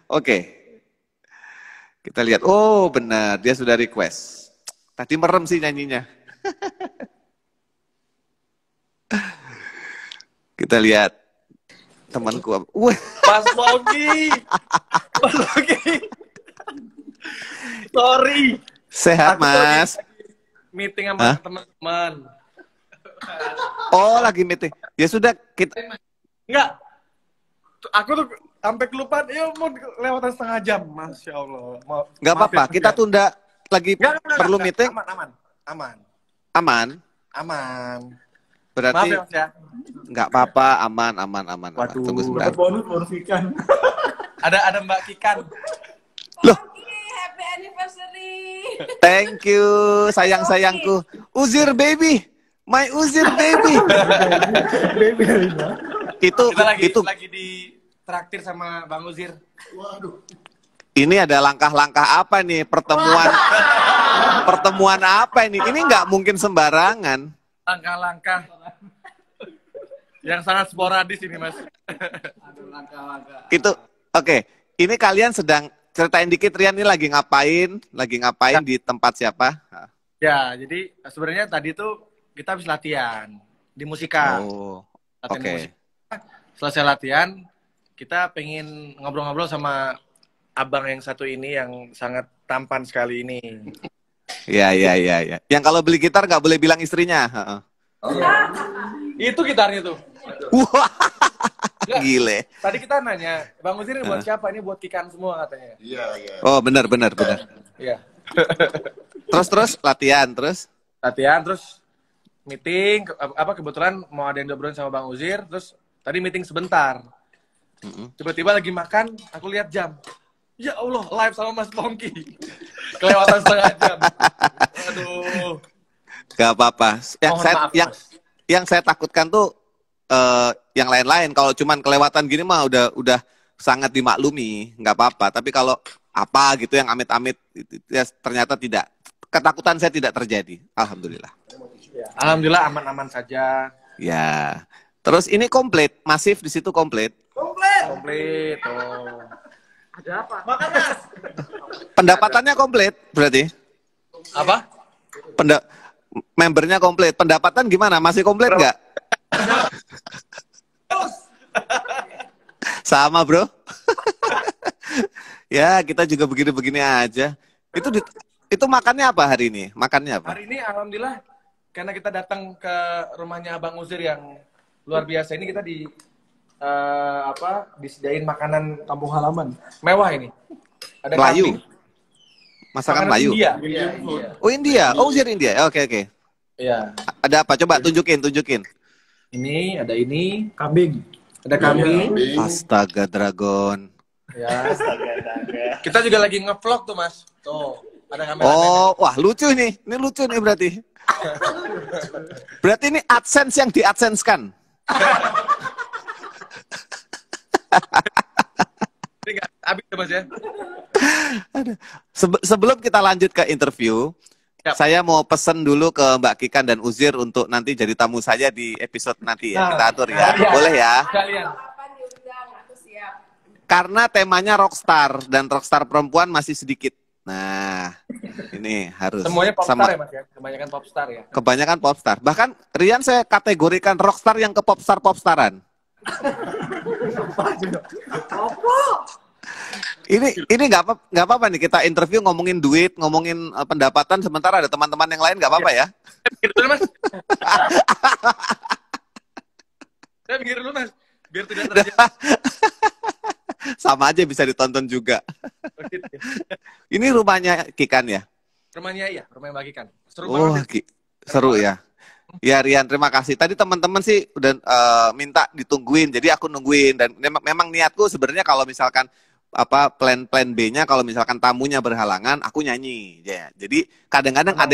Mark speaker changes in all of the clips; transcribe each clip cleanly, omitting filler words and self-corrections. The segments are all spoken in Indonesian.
Speaker 1: Oke, kita lihat. Oh, benar, dia sudah request. Tadi merem sih nyanyinya. Kita lihat temanku. Wah,
Speaker 2: Mas Logi. Mas Logi. Sorry.
Speaker 1: sehat,
Speaker 2: Aku
Speaker 1: Mas.
Speaker 2: meeting sama teman-teman.
Speaker 1: Oh, lagi meeting. Ya sudah, kita
Speaker 2: Enggak. Aku tuh sampai kelupaan, ya mau lewatan setengah jam. Masya Allah.
Speaker 1: nggak
Speaker 2: Maaf
Speaker 1: apa-apa.
Speaker 2: ya,
Speaker 1: Kita
Speaker 2: ya.
Speaker 1: tunda lagi perlu
Speaker 2: Enggak.
Speaker 1: meeting.
Speaker 2: Aman.
Speaker 1: Aman. Berarti
Speaker 2: Maaf ya, Mas ya.
Speaker 1: nggak apa-apa, aman.
Speaker 2: Waduh,
Speaker 1: Tunggu sebentar.
Speaker 3: bonus ikan.
Speaker 2: Ada Mbak Kikan.
Speaker 1: Loh,
Speaker 4: Happy anniversary.
Speaker 1: thank you, sayang-sayangku. Uzir baby, my Uzir baby.
Speaker 2: Kita
Speaker 1: itu
Speaker 2: lagi di traktir sama Bang Uzir.
Speaker 1: ini ada langkah-langkah apa nih pertemuan apa ini? Ini nggak mungkin sembarangan.
Speaker 2: Langkah-langkah yang sangat sporadis ini, Mas.
Speaker 1: Itu oke. Ini kalian sedang ceritain dikit, Rian, ini lagi ngapain? Di tempat siapa?
Speaker 2: Ya, jadi sebenarnya tadi tuh kita habis latihan di musika.
Speaker 1: Oh,
Speaker 2: Latihan di
Speaker 1: oke.
Speaker 2: musika. Selesai latihan, kita pengen ngobrol-ngobrol sama abang yang satu ini yang sangat tampan sekali ini.
Speaker 1: Ya. Yang kalau beli gitar nggak boleh bilang istrinya. Heeh.
Speaker 2: Itu gitarnya tuh.
Speaker 1: Wah,
Speaker 2: Nggak,
Speaker 1: gile.
Speaker 2: tadi kita nanya, Bang Uzir ini buat siapa? Ini buat Kikan semua katanya.
Speaker 3: Iya.
Speaker 1: Oh, benar.
Speaker 2: Iya.
Speaker 1: Terus latihan, terus.
Speaker 2: Latihan, terus meeting. Kebetulan mau ada yang diobrolin sama Bang Uzir. Terus tadi meeting sebentar. Tiba-tiba lagi makan, aku lihat jam. Ya Allah, live sama Mas Pongki. Kelewatan setengah jam. Aduh.
Speaker 1: Gak apa-apa.
Speaker 2: Mohon maaf, Mas.
Speaker 1: Yang saya takutkan tuh yang lain-lain. Kalau cuman kelewatan gini mah udah sangat dimaklumi, nggak apa-apa. Tapi kalau apa gitu yang amit-amit, ya ternyata tidak. Ketakutan saya tidak terjadi. Alhamdulillah.
Speaker 2: Alhamdulillah aman-aman saja.
Speaker 1: Ya. Terus ini komplit, masif di situ komplit.
Speaker 2: Komplit. Oh. Ada apa? Makan, Mas.
Speaker 1: Pendapatannya komplit berarti.
Speaker 2: Apa?
Speaker 1: Membernya komplit. Pendapatan gimana? Masih komplit nggak? Sama, bro. Ya, kita juga begini-begini aja. Itu makannya apa hari ini? Makannya apa?
Speaker 2: Hari ini alhamdulillah karena kita datang ke rumahnya Abang Uzir yang luar biasa ini, kita disediain makanan kampung halaman. Mewah ini. Ada
Speaker 1: Melayu.
Speaker 2: kambing.
Speaker 1: Masakan
Speaker 2: Makanan
Speaker 1: Melayu.
Speaker 2: India.
Speaker 1: Oh, India. Oh, Uzir India. Oke.
Speaker 2: Iya.
Speaker 1: Ada apa? Coba tunjukin.
Speaker 2: Ini ada ini kambing. Ada kambing.
Speaker 1: Astaga, Dragon.
Speaker 2: Ya. Kita juga lagi nge-vlog tuh, Mas. Tuh, ada kamera.
Speaker 1: Oh, wah, lucu nih. Ini lucu nih berarti. Berarti ini AdSense yang di-AdSense-kan.
Speaker 2: Ini nggak habis ya, Mas ya.
Speaker 1: Sebelum kita lanjut ke interview,
Speaker 2: Yap.
Speaker 1: saya mau pesen dulu ke Mbak Kikan dan Uzir untuk nanti jadi tamu saya di episode nanti ya. Kita atur ya.
Speaker 2: Iya.
Speaker 1: Boleh ya?
Speaker 2: Kalian.
Speaker 4: Kapan diundang? Aku siap.
Speaker 1: Karena temanya rockstar dan rockstar perempuan masih sedikit. Nah, ini harus.
Speaker 2: Semuanya popstar
Speaker 1: Sama-
Speaker 2: ya, Mas ya. Kebanyakan popstar ya.
Speaker 1: Kebanyakan popstar. Bahkan Rian saya kategorikan rockstar yang ke popstaran. Ini nggak apa-apa nih kita interview ngomongin duit, ngomongin pendapatan, sementara ada teman-teman yang lain nggak apa-apa ya?
Speaker 2: Gitu dulu, Mas. Saya pikir dulu, Mas. Biar tidak terjadi.
Speaker 1: Sama aja bisa ditonton juga. Ini rumahnya Kikan ya?
Speaker 2: Rumahnya iya, rumahnya Mbak Kikan. Seru
Speaker 1: Oh,
Speaker 2: banget.
Speaker 1: seru ya. Ya Rian, terima kasih. Tadi teman-teman sih udah minta ditungguin, jadi aku nungguin. Dan memang niatku sebenarnya kalau misalkan plan B-nya kalau misalkan tamunya berhalangan, aku nyanyi. Ya, jadi kadang-kadang ada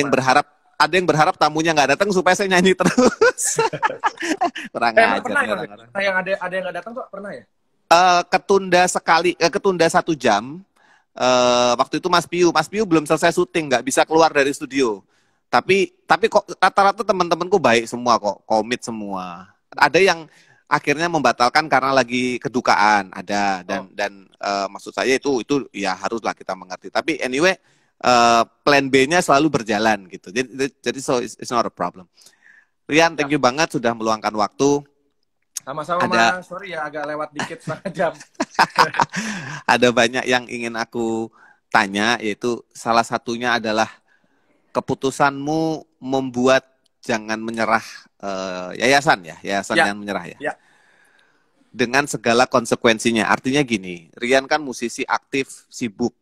Speaker 1: yang berharap tamunya nggak datang supaya saya nyanyi terus. Kurang ajar
Speaker 2: Pernah
Speaker 1: nih
Speaker 2: ya,
Speaker 1: orang-orang.
Speaker 2: Mas? Yang ada yang nggak datang tuh pernah ya?
Speaker 1: Ketunda 1 jam. Waktu itu Mas Piu belum selesai syuting, nggak bisa keluar dari studio. Tapi kok rata-rata teman-temanku baik semua kok, komit semua. Ada yang akhirnya membatalkan karena lagi kedukaan ada dan maksud saya itu ya haruslah kita mengerti. Tapi anyway, plan B-nya selalu berjalan gitu. Jadi so it's not a problem. Rian, thank you banget sudah meluangkan waktu.
Speaker 2: Sama-sama Mas, sorry ya agak lewat dikit setengah jam.
Speaker 1: Ada banyak yang ingin aku tanya, yaitu salah satunya adalah keputusanmu membuat Jangan Menyerah yayasan Jangan Menyerah ya. Dengan segala konsekuensinya. Artinya gini, Rian kan musisi aktif, sibuk,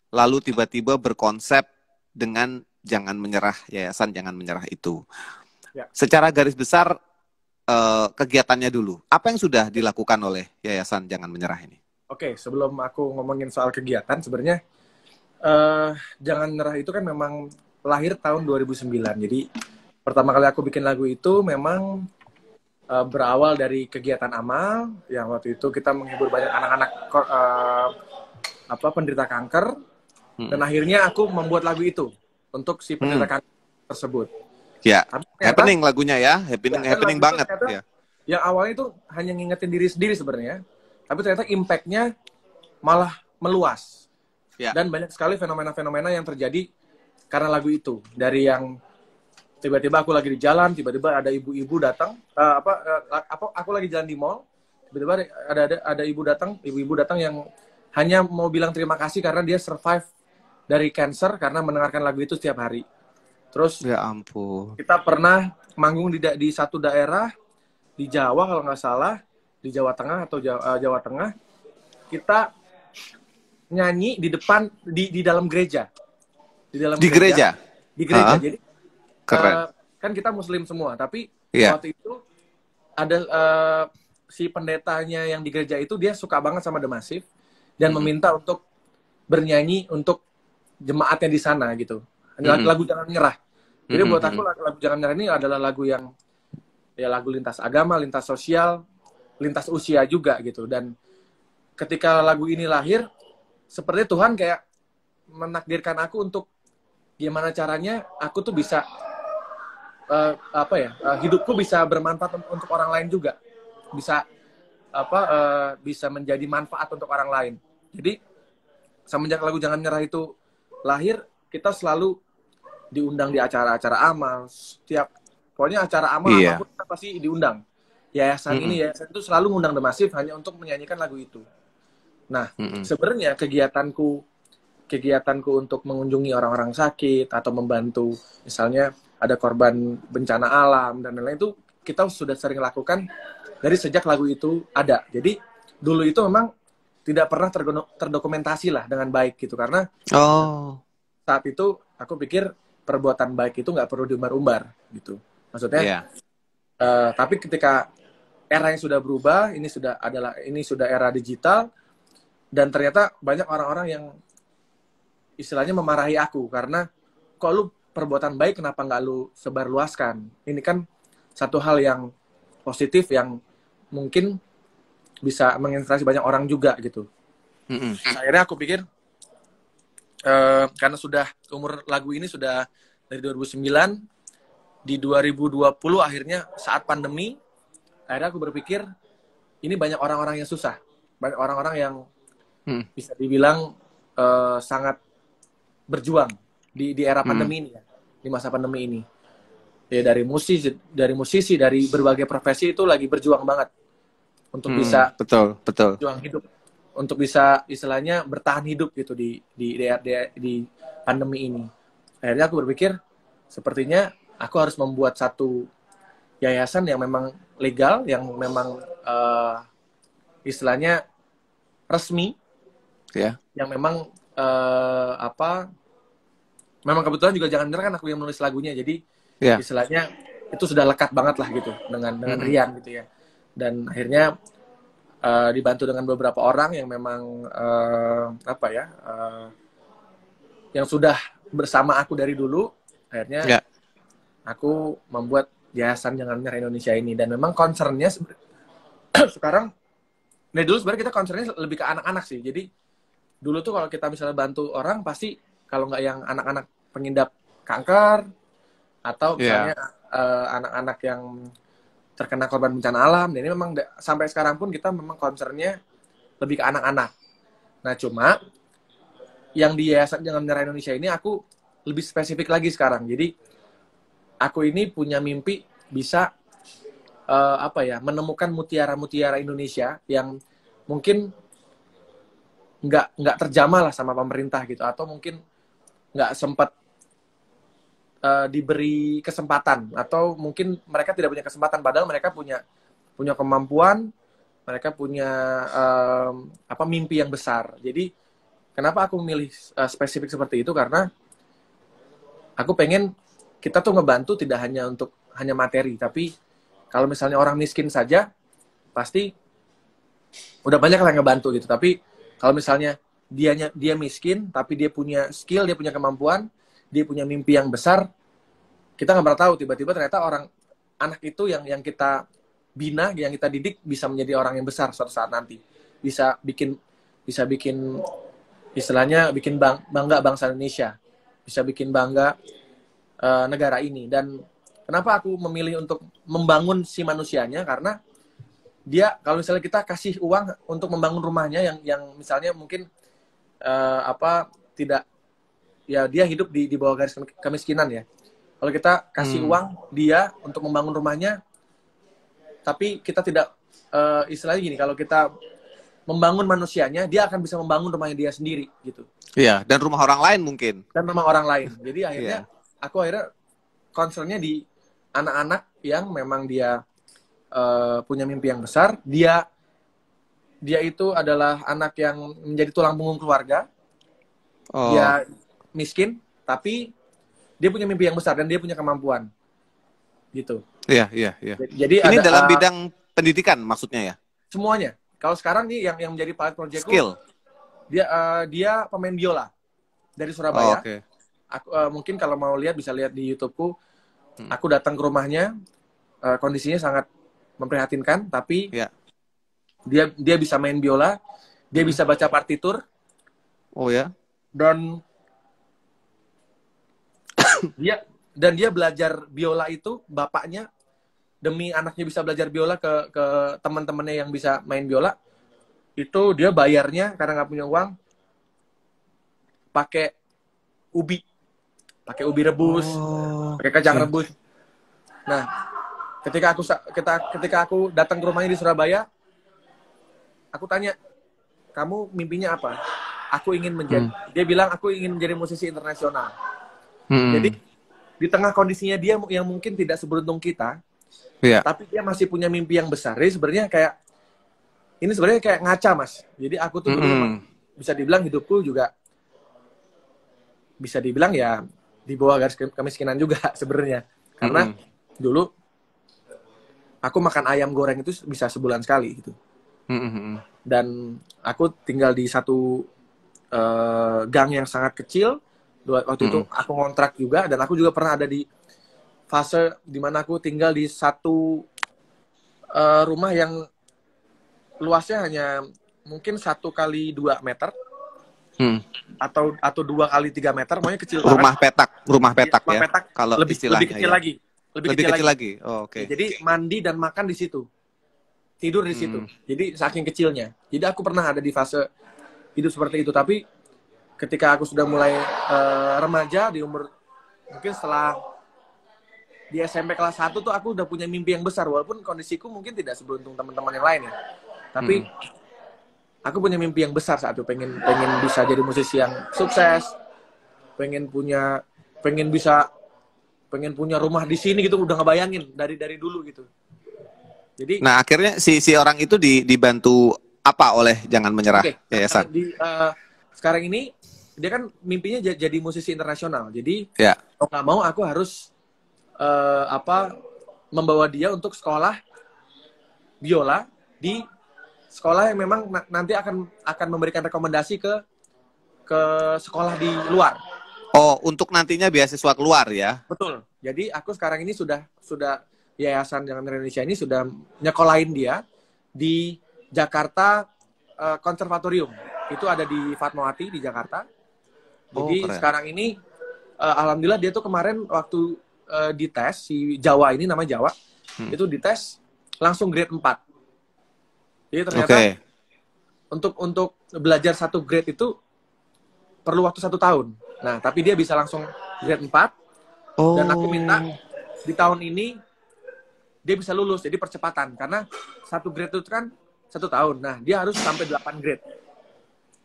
Speaker 1: lalu tiba-tiba berkonsep dengan Jangan Menyerah, Yayasan Jangan Menyerah itu. Ya. Secara garis besar kegiatannya dulu, apa yang sudah dilakukan oleh Yayasan Jangan Menyerah ini?
Speaker 2: Oke, sebelum aku ngomongin soal kegiatan, sebenarnya Jangan Menyerah itu kan memang lahir tahun 2009. Jadi pertama kali aku bikin lagu itu memang berawal dari kegiatan amal yang waktu itu kita menghibur banyak anak-anak penderita kanker, dan akhirnya aku membuat lagu itu untuk si penderita kanker tersebut.
Speaker 1: Ya, happening lagunya ya, happening banget. Ya.
Speaker 2: Yang awalnya itu hanya ngingetin diri sendiri sebenarnya, tapi ternyata impact-nya malah meluas. Ya. Dan banyak sekali fenomena-fenomena yang terjadi karena lagu itu. Dari yang tiba-tiba aku lagi di jalan, tiba-tiba ada ibu-ibu datang, aku lagi jalan di mall, tiba-tiba ada ibu-ibu datang yang hanya mau bilang terima kasih karena dia survive dari cancer karena mendengarkan lagu itu setiap hari. Terus
Speaker 1: ya ampun.
Speaker 2: Kita pernah manggung di satu daerah di Jawa kalau nggak salah, di Jawa Tengah atau Jawa Tengah, kita nyanyi di depan di dalam gereja. Di gereja. Jadi
Speaker 1: keren.
Speaker 2: Kan kita Muslim semua, tapi waktu itu ada si pendetanya yang di gereja itu dia suka banget sama The Massive dan meminta untuk bernyanyi untuk jemaatnya di sana gitu. Lagu Jangan Menyerah. Jadi buat aku lagu Jangan Menyerah ini adalah lagu yang ya lagu lintas agama, lintas sosial, lintas usia juga gitu. Dan ketika lagu ini lahir, seperti Tuhan kayak menakdirkan aku untuk gimana caranya aku tuh bisa hidupku bisa bermanfaat untuk orang lain juga, bisa bisa menjadi manfaat untuk orang lain. Jadi semenjak lagu Jangan Menyerah itu lahir, kita selalu diundang di acara-acara amal, pokoknya acara amal apapun kita pasti diundang. Yayasan itu selalu ngundang The Massive hanya untuk menyanyikan lagu itu. Nah, sebenarnya kegiatanku untuk mengunjungi orang-orang sakit atau membantu, misalnya ada korban bencana alam dan lain-lain, itu kita sudah sering lakukan dari sejak lagu itu ada. Jadi dulu itu memang tidak pernah terdokumentasi lah dengan baik gitu, karena saat itu aku pikir perbuatan baik itu nggak perlu diumbar-umbar gitu. Maksudnya, tapi ketika era yang sudah berubah, ini sudah era digital, dan ternyata banyak orang-orang yang istilahnya memarahi aku karena kok lu perbuatan baik kenapa nggak lu sebarluaskan? Ini kan satu hal yang positif yang mungkin bisa menginspirasi banyak orang juga gitu. Akhirnya aku pikir karena sudah umur lagu ini sudah dari 2009, di 2020 akhirnya saat pandemi, akhirnya aku berpikir ini banyak orang-orang yang susah, banyak orang-orang yang bisa dibilang sangat berjuang di era pandemi ini ya, di masa pandemi ini. Ya dari musisi dari berbagai profesi itu lagi berjuang banget untuk bisa
Speaker 1: betul
Speaker 2: berjuang hidup, untuk bisa istilahnya bertahan hidup gitu di pandemi ini. Akhirnya aku berpikir sepertinya aku harus membuat satu yayasan yang memang legal, yang memang istilahnya resmi, yang memang memang kebetulan juga Jangan Menyerah kan aku yang menulis lagunya, jadi istilahnya itu sudah lekat banget lah gitu dengan Rian gitu ya. Dan akhirnya dibantu dengan beberapa orang yang memang yang sudah bersama aku dari dulu. Akhirnya aku membuat Yayasan Jangan Menyerah Indonesia ini, dan memang concernnya sekarang dari dulu sebenarnya kita concernnya lebih ke anak-anak sih. Jadi dulu tuh kalau kita misalnya bantu orang, pasti kalau nggak yang anak-anak pengidap kanker atau misalnya anak-anak yang terkena korban bencana alam. Dan ini memang sampai sekarang pun kita memang concernnya lebih ke anak-anak. Nah, cuma yang di Yayasan Jangan Menyerah Indonesia ini aku lebih spesifik lagi sekarang. Jadi aku ini punya mimpi bisa menemukan mutiara-mutiara Indonesia yang mungkin nggak terjamah lah sama pemerintah gitu, atau mungkin nggak sempat diberi kesempatan, atau mungkin mereka tidak punya kesempatan padahal mereka punya kemampuan, mereka punya mimpi yang besar. Jadi kenapa aku memilih spesifik seperti itu, karena aku pengen kita tuh ngebantu tidak hanya untuk hanya materi, tapi kalau misalnya orang miskin saja pasti udah banyak yang ngebantu gitu. Tapi kalau misalnya dia miskin tapi dia punya skill, dia punya kemampuan, dia punya mimpi yang besar, kita nggak pernah tahu, tiba-tiba ternyata anak itu yang kita bina, yang kita didik bisa menjadi orang yang besar suatu saat nanti, bisa bikin istilahnya bikin bangga bangsa Indonesia, bisa bikin bangga negara ini. Dan kenapa aku memilih untuk membangun si manusianya, karena dia, kalau misalnya kita kasih uang untuk membangun rumahnya yang misalnya mungkin tidak, ya dia hidup di bawah garis kemiskinan ya. Kalau kita kasih uang dia untuk membangun rumahnya, tapi kita tidak, istilahnya gini, kalau kita membangun manusianya, dia akan bisa membangun rumahnya dia sendiri gitu.
Speaker 1: Iya, dan rumah orang lain mungkin.
Speaker 2: Dan rumah orang lain. Jadi akhirnya aku concernnya di anak-anak yang memang dia punya mimpi yang besar. Dia itu adalah anak yang menjadi tulang punggung keluarga. Dia miskin, tapi dia punya mimpi yang besar dan dia punya kemampuan. Gitu.
Speaker 1: Iya.
Speaker 2: Jadi
Speaker 1: ini dalam bidang pendidikan maksudnya ya?
Speaker 2: Semuanya. Kalau sekarang nih yang menjadi pilot projectku,
Speaker 1: skill.
Speaker 2: Dia pemain biola dari Surabaya.
Speaker 1: Okay.
Speaker 2: Aku mungkin kalau mau lihat bisa lihat di YouTubeku. Aku datang ke rumahnya, kondisinya sangat memprihatinkan, tapi dia bisa main biola, dia bisa baca partitur.
Speaker 1: Oh ya.
Speaker 2: Dan dia belajar biola itu, bapaknya demi anaknya bisa belajar biola ke teman-temannya yang bisa main biola, itu dia bayarnya karena nggak punya uang pakai ubi rebus, pakai kacang rebus. Nah, ketika aku datang ke rumahnya di Surabaya, aku tanya, kamu mimpinya apa? Aku ingin menjadi, dia bilang aku ingin menjadi musisi internasional. Jadi di tengah kondisinya dia yang mungkin tidak seberuntung kita, tapi dia masih punya mimpi yang besar. Jadi sebenarnya ini sebenarnya kayak ngaca, Mas. Jadi aku tuh dulu memang bisa dibilang hidupku juga bisa dibilang ya di bawah garis kemiskinan juga sebenarnya. Karena dulu aku makan ayam goreng itu bisa sebulan sekali gitu. Dan aku tinggal di satu gang yang sangat kecil. Waktu itu aku ngontrak juga, dan aku juga pernah ada di fase dimana aku tinggal di satu rumah yang luasnya hanya mungkin 1 kali 2 meter atau 2 kali 3 meter, pokoknya kecil banget.
Speaker 1: Rumah petak
Speaker 2: ya.
Speaker 1: Petak, kalau
Speaker 2: lebih kecil lagi. Lebih kecil lagi.
Speaker 1: Oh, oke.
Speaker 2: Jadi mandi dan makan di situ, tidur di situ. Jadi saking kecilnya. Jadi aku pernah ada di fase hidup seperti itu. Tapi ketika aku sudah mulai remaja, di umur mungkin setelah di SMP kelas 1 tuh aku udah punya mimpi yang besar, walaupun kondisiku mungkin tidak seberuntung teman-teman yang lain ya. Tapi aku punya mimpi yang besar saat itu, pengen bisa jadi musisi yang sukses, pengen punya rumah di sini gitu, udah ngebayangin dari dulu gitu. Jadi
Speaker 1: nah, akhirnya si orang itu dibantu apa oleh Jangan Menyerah Yayasan?
Speaker 2: Sekarang ini dia kan mimpinya jadi musisi internasional. Jadi mau nggak mau aku harus membawa dia untuk sekolah biola di sekolah yang memang nanti akan memberikan rekomendasi ke sekolah di luar.
Speaker 1: Oh, untuk nantinya beasiswa keluar ya?
Speaker 2: Betul. Jadi aku sekarang ini sudah Yayasan Jangan Menyerah Indonesia ini sudah nyekolahin dia di Jakarta Konservatorium. Itu ada di Fatmawati di Jakarta. Jadi sekarang ini alhamdulillah dia tuh kemarin waktu dites, si Jawa ini, nama Jawa, itu dites langsung grade 4. Jadi ternyata untuk belajar satu grade itu perlu waktu 1 tahun. Nah, tapi dia bisa langsung grade 4. Dan aku minta di tahun ini dia bisa lulus, jadi percepatan. Karena satu grade itu kan 1 tahun. Nah, dia harus sampai 8 grade.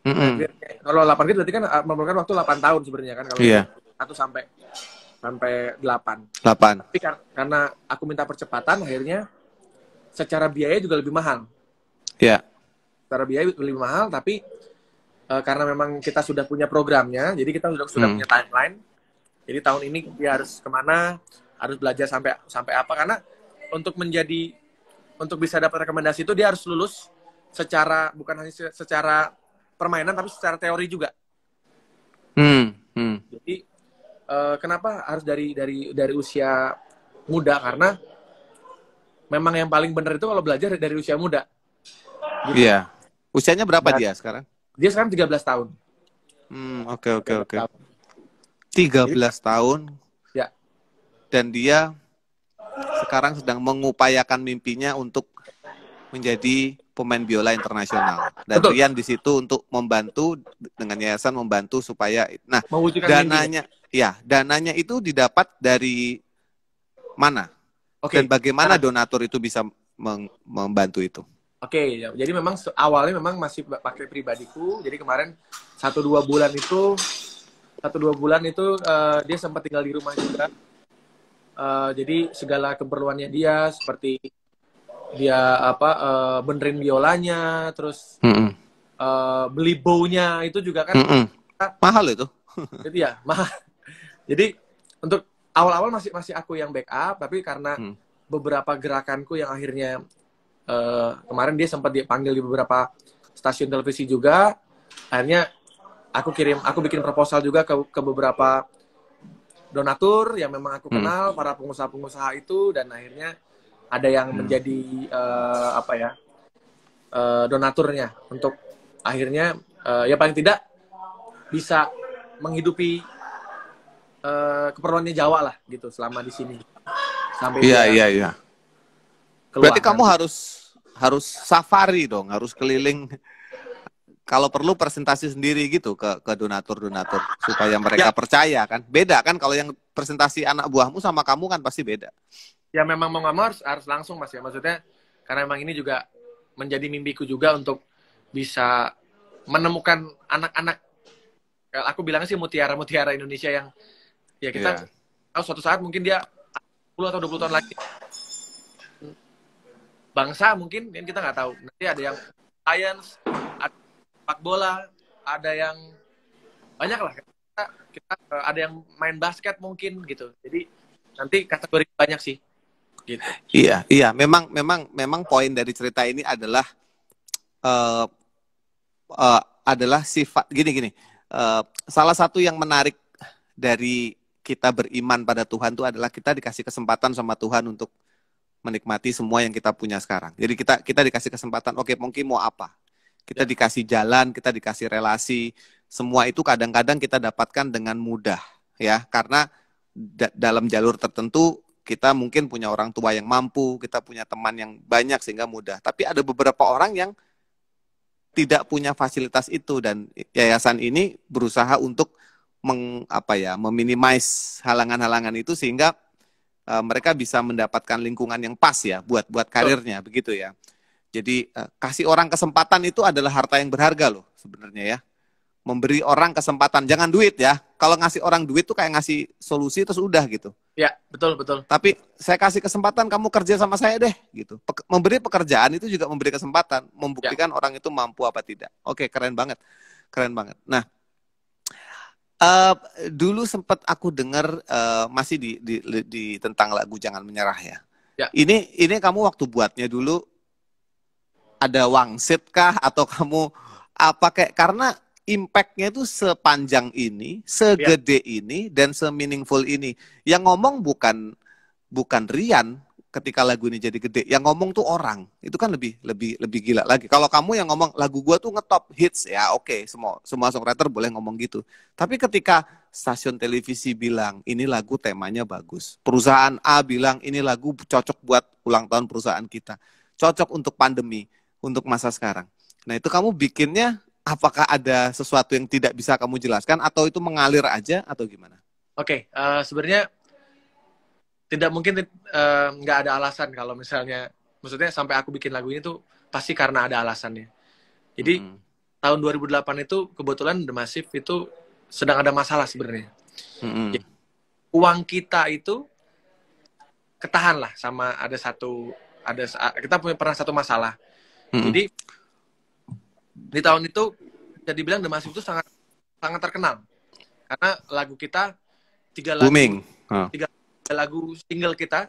Speaker 2: Nah, kalau 8 grade berarti kan memerlukan waktu 8 tahun sebenarnya kan. Kalau 1 sampai 8. Tapi karena aku minta percepatan, akhirnya secara biaya juga lebih mahal.
Speaker 1: Iya.
Speaker 2: Secara biaya lebih mahal, tapi karena memang kita sudah punya programnya, jadi kita sudah punya timeline. Jadi tahun ini dia harus kemana, harus belajar sampai apa, karena untuk bisa dapat rekomendasi itu dia harus lulus secara, bukan hanya secara permainan, tapi secara teori juga. Jadi kenapa harus dari usia muda? Karena memang yang paling benar itu kalau belajar dari usia muda. Gitu.
Speaker 1: Iya. Usianya berapa dia sekarang?
Speaker 2: Dia sekarang 13 tahun.
Speaker 1: Oke. 13 tahun.
Speaker 2: Ya.
Speaker 1: Dan dia sekarang sedang mengupayakan mimpinya untuk menjadi pemain biola internasional. Dan
Speaker 2: Betul.
Speaker 1: Rian di situ untuk membantu dengan yayasan, membantu supaya dananya itu didapat dari mana? Dan bagaimana donatur itu bisa membantu itu?
Speaker 2: Oke, jadi memang awalnya memang masih pakai pribadiku. Jadi kemarin 1-2 bulan itu dia sempat tinggal di rumah juga. Jadi segala keperluannya dia, seperti dia benerin biolanya, terus beli bownya itu juga kan
Speaker 1: mahal itu.
Speaker 2: Jadi ya mahal. Jadi untuk awal-awal masih aku yang backup, tapi karena beberapa gerakanku yang akhirnya kemarin dia sempat dipanggil di beberapa stasiun televisi juga, akhirnya aku bikin proposal juga ke beberapa donatur yang memang aku kenal, para pengusaha-pengusaha itu, dan akhirnya ada yang menjadi donaturnya untuk akhirnya ya paling tidak bisa menghidupi keperluannya Jawa lah gitu selama di sini sampai
Speaker 1: iya. Berarti kamu harus safari dong, harus keliling. Kalau perlu presentasi sendiri gitu ke donatur-donatur supaya mereka percaya kan. Beda kan kalau yang presentasi anak buahmu sama kamu kan pasti beda.
Speaker 2: Ya memang mau nggak mau harus langsung Mas ya. Maksudnya karena memang ini juga menjadi mimpiku juga untuk bisa menemukan anak-anak, aku bilangnya sih mutiara-mutiara Indonesia yang ya kita tahu suatu saat mungkin dia 10 atau 20 tahun lagi bangsa mungkin yang kita nggak tahu. Nanti ada yang science, ada sepak bola, ada yang banyak lah. Kita ada yang main basket mungkin gitu. Jadi nanti kategori banyak sih. Gitu.
Speaker 1: Iya. Memang poin dari cerita ini adalah adalah sifat gini. Salah satu yang menarik dari kita beriman pada Tuhan itu adalah kita dikasih kesempatan sama Tuhan untuk menikmati semua yang kita punya sekarang. Jadi kita dikasih kesempatan, oke, mungkin mau apa? Kita dikasih jalan, kita dikasih relasi, semua itu kadang-kadang kita dapatkan dengan mudah, ya. Karena dalam jalur tertentu kita mungkin punya orang tua yang mampu, kita punya teman yang banyak sehingga mudah. Tapi ada beberapa orang yang tidak punya fasilitas itu, dan yayasan ini berusaha untuk meminimais halangan-halangan itu sehingga mereka bisa mendapatkan lingkungan yang pas ya buat karirnya, begitu ya. Jadi kasih orang kesempatan itu adalah harta yang berharga loh sebenarnya ya. Memberi orang kesempatan, jangan duit ya. Kalau ngasih orang duit tuh kayak ngasih solusi terus udah gitu.
Speaker 2: Ya, betul.
Speaker 1: Tapi saya kasih kesempatan kamu kerja sama saya deh gitu. Memberi pekerjaan itu juga memberi kesempatan, membuktikan orang itu mampu apa tidak. Oke, keren banget. Nah, dulu sempat aku dengar masih di tentang lagu Jangan Menyerah ya. Ini kamu waktu buatnya dulu ada wangsit kah atau kamu apa kayak, karena impact-nya itu sepanjang ini, segede ini dan semeaningful ini. Yang ngomong bukan Rian, ketika lagu ini jadi gede, yang ngomong tuh orang, itu kan lebih gila lagi. Kalau kamu yang ngomong lagu gua tuh ngetop hits, ya oke, semua songwriter boleh ngomong gitu. Tapi ketika stasiun televisi bilang ini lagu temanya bagus, perusahaan A bilang ini lagu cocok buat ulang tahun perusahaan kita, cocok untuk pandemi, untuk masa sekarang. Nah itu kamu bikinnya, apakah ada sesuatu yang tidak bisa kamu jelaskan atau itu mengalir aja atau gimana?
Speaker 2: Oke, sebenarnya tidak mungkin nggak ada alasan kalau misalnya, maksudnya sampai aku bikin lagu ini tuh pasti karena ada alasannya. Jadi tahun 2008 itu kebetulan The Massive itu sedang ada masalah sebenarnya. Jadi, uang kita itu ketahan lah sama kita pernah satu masalah. Jadi di tahun itu bisa dibilang The Massive itu sangat sangat terkenal karena lagu kita tiga lagu single kita,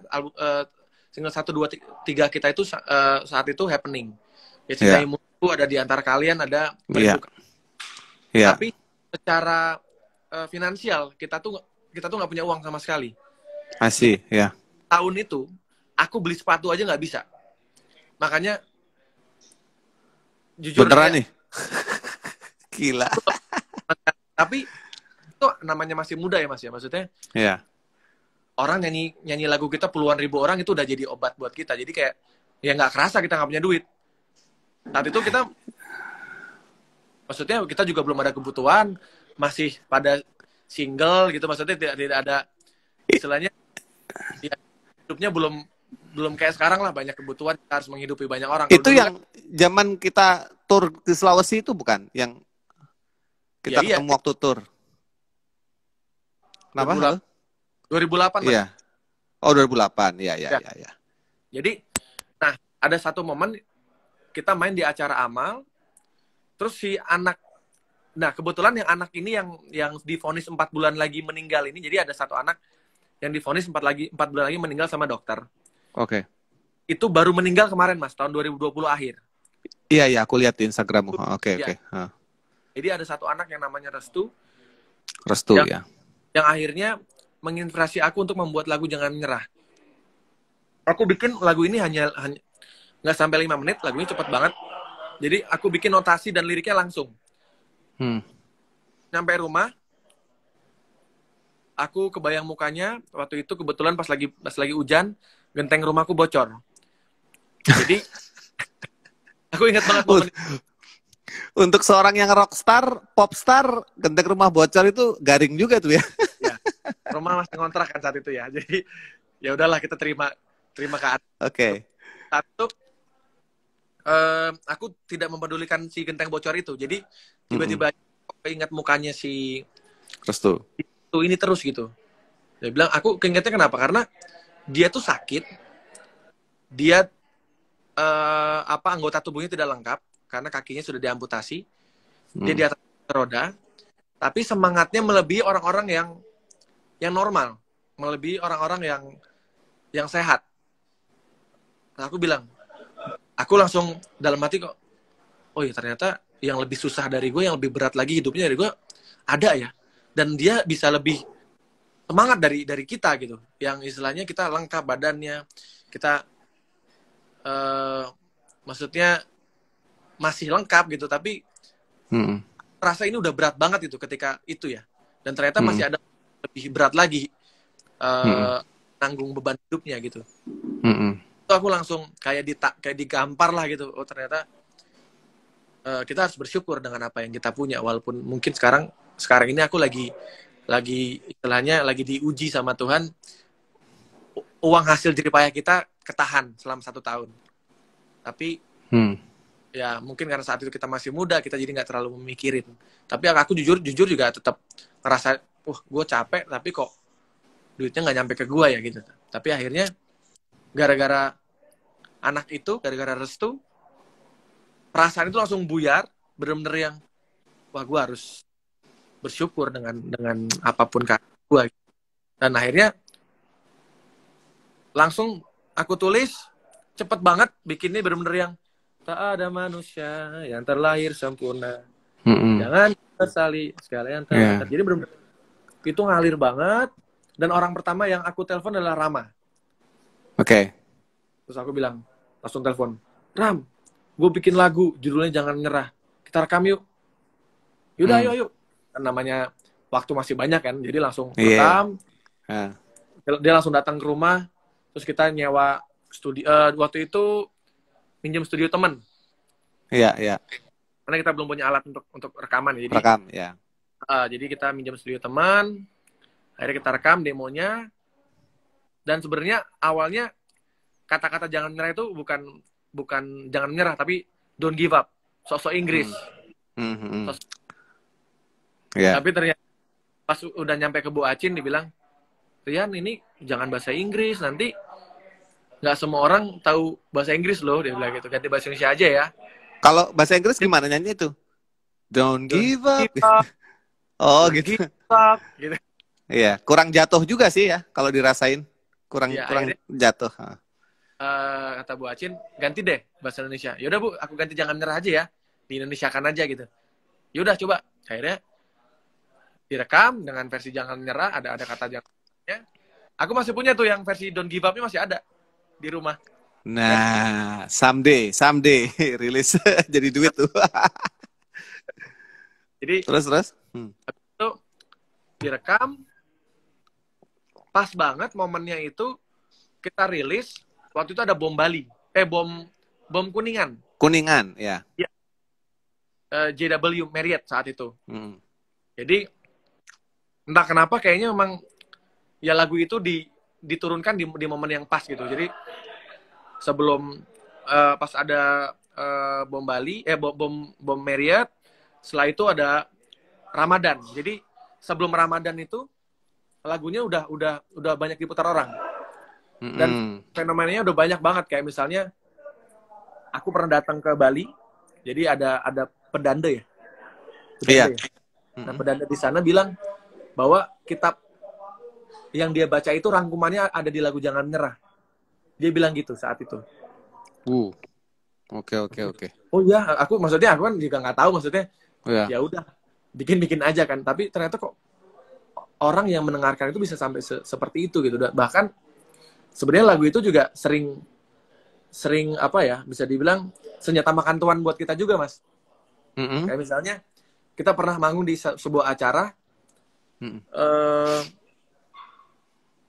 Speaker 2: single 1, 2, 3 kita itu saat itu happening. Ya, Cintaimu ada di antara kalian, ada Merindukan. Tapi secara finansial kita tuh nggak punya uang sama sekali.
Speaker 1: Asih, ya.
Speaker 2: Tahun itu aku beli sepatu aja nggak bisa. Makanya jujur
Speaker 1: beneran nih. Gila.
Speaker 2: Tapi itu namanya masih muda ya Mas ya, maksudnya.
Speaker 1: Iya.
Speaker 2: Orang nyanyi lagu kita puluhan ribu orang itu udah jadi obat buat kita. Jadi kayak ya nggak kerasa kita nggak punya duit. Saat itu kita, maksudnya kita juga belum ada kebutuhan, masih pada single gitu, maksudnya tidak ada istilahnya ya, hidupnya belum kayak sekarang lah, banyak kebutuhan, kita harus menghidupi banyak orang.
Speaker 1: Itu yang zaman kita tur ke Sulawesi itu bukan? Yang kita ketemu waktu tur. Kenapa?
Speaker 2: 2008 Mas.
Speaker 1: Iya. Oh 2008, ya.
Speaker 2: Jadi, nah ada satu momen kita main di acara amal, terus si anak, nah kebetulan yang anak ini yang divonis 4 bulan lagi meninggal ini, jadi ada satu anak yang divonis 4 bulan lagi meninggal sama dokter.
Speaker 1: Oke.
Speaker 2: Itu baru meninggal kemarin Mas, tahun 2020 akhir.
Speaker 1: Iya, aku lihat di Instagrammu. Oke.
Speaker 2: Jadi ada satu anak yang namanya Restu,
Speaker 1: ya.
Speaker 2: Yang akhirnya menginspirasi aku untuk membuat lagu Jangan Menyerah. Aku bikin lagu ini hanya nggak sampai 5 menit, lagunya cepet banget. Jadi aku bikin notasi dan liriknya langsung. Nyampe rumah, aku kebayang mukanya, waktu itu kebetulan pas lagi hujan, genteng rumahku bocor. Jadi, aku ingat banget momen.
Speaker 1: Untuk seorang yang rockstar, popstar, genteng rumah bocor itu garing juga tuh ya.
Speaker 2: Rumah masih ngontrak kan saat itu ya. Jadi ya udahlah kita terima keadaan.
Speaker 1: Oke.
Speaker 2: Satu, aku tidak mempedulikan si genteng bocor itu. Jadi tiba-tiba ingat mukanya si
Speaker 1: Restu.
Speaker 2: Itu ini terus gitu. Dia bilang aku keingetnya kenapa? Karena dia tuh sakit. Dia anggota tubuhnya tidak lengkap karena kakinya sudah diamputasi. Dia di atas roda. Tapi semangatnya melebihi orang-orang yang normal, melebihi orang-orang yang sehat. Nah, aku langsung dalam hati kok, oh ya ternyata yang lebih susah dari gue, yang lebih berat lagi hidupnya dari gue, ada ya. Dan dia bisa lebih semangat dari kita gitu. Yang istilahnya kita lengkap badannya, kita maksudnya masih lengkap gitu, tapi rasa ini udah berat banget itu ketika itu ya. Dan ternyata masih ada lebih berat lagi tanggung beban hidupnya gitu. Itu aku langsung kayak digampar lah gitu. Oh ternyata kita harus bersyukur dengan apa yang kita punya, walaupun mungkin sekarang ini aku lagi istilahnya lagi diuji sama Tuhan. Uang hasil jeripayah kita ketahan selama 1 tahun. Tapi ya mungkin karena saat itu kita masih muda, kita jadi nggak terlalu memikirin. Tapi aku jujur juga tetap ngerasa gue capek, tapi kok duitnya nggak nyampe ke gue ya gitu. Tapi akhirnya gara-gara anak itu, gara-gara Restu, perasaan itu langsung buyar, bener-bener yang wah gue harus bersyukur dengan apapun gue. Dan akhirnya langsung aku tulis cepet banget, bikinnya bener-bener yang tak ada manusia yang terlahir sempurna, jangan tersali segala yang terlihat. Jadi bener-bener itu ngalir banget, dan orang pertama yang aku telepon adalah Rama.
Speaker 1: Oke.
Speaker 2: Terus aku bilang, langsung telepon, Ram, gue bikin lagu, judulnya Jangan Nyerah. Kita rekam yuk. Yaudah, ayo. Kan namanya waktu masih banyak kan, jadi langsung rekam. Dia langsung datang ke rumah, terus kita nyewa studio. Waktu itu pinjam studio teman.
Speaker 1: Iya.
Speaker 2: Karena kita belum punya alat untuk rekaman. Jadi,
Speaker 1: rekam, ya.
Speaker 2: Jadi kita minjam studio teman, akhirnya kita rekam demonya. Dan sebenarnya awalnya kata-kata jangan nyerah itu bukan jangan menyerah, tapi don't give up. Sok-sok Inggris.
Speaker 1: Yeah.
Speaker 2: Tapi ternyata pas udah nyampe ke Bu Acin dibilang, Rian ini jangan bahasa Inggris, nanti nggak semua orang tahu bahasa Inggris loh, dia bilang gitu. Ganti bahasa Indonesia aja ya.
Speaker 1: Kalau bahasa Inggris gimana nyanyi itu? Don't give up. Oh gitu.
Speaker 2: Give up, gitu.
Speaker 1: Iya, kurang jatuh juga sih ya kalau dirasain. Kurang
Speaker 2: Akhirnya,
Speaker 1: jatuh.
Speaker 2: Kata Bu Acin, ganti deh bahasa Indonesia. Yaudah Bu, aku ganti jangan nyerah aja ya. Di Indonesiakan aja gitu. Yaudah coba. Akhirnya direkam dengan versi jangan nyerah, ada kata jangan. Aku masih punya tuh yang versi don't give up-nya masih ada di rumah.
Speaker 1: Nah, someday rilis jadi duit tuh.
Speaker 2: Jadi
Speaker 1: terus
Speaker 2: itu direkam, pas banget momennya itu kita rilis. Waktu itu ada bom Bali, bom Kuningan,
Speaker 1: ya.
Speaker 2: JW Marriott saat itu. Jadi entah kenapa kayaknya memang ya lagu itu diturunkan di momen yang pas gitu. Jadi sebelum pas ada bom Bali, bom Marriott, setelah itu ada Ramadan. Jadi sebelum Ramadan itu lagunya udah banyak diputar orang. Dan fenomenanya udah banyak banget, kayak misalnya aku pernah datang ke Bali, jadi ada pedanda ya.
Speaker 1: Iya.
Speaker 2: Nah, pedanda di sana bilang bahwa kitab yang dia baca itu rangkumannya ada di lagu Jangan Nyerah. Dia bilang gitu saat itu.
Speaker 1: Oke.
Speaker 2: Oh iya, aku kan juga nggak tahu maksudnya.
Speaker 1: Ya
Speaker 2: udah, bikin apa kan. Tapi ternyata kok orang yang mendengarkan itu bisa sampai seperti itu gitu. Bahkan sebenarnya lagu itu juga sering apa ya, bisa dibilang senjata makan tuan buat kita juga, Mas. Kayak misalnya kita pernah manggung di sebuah acara,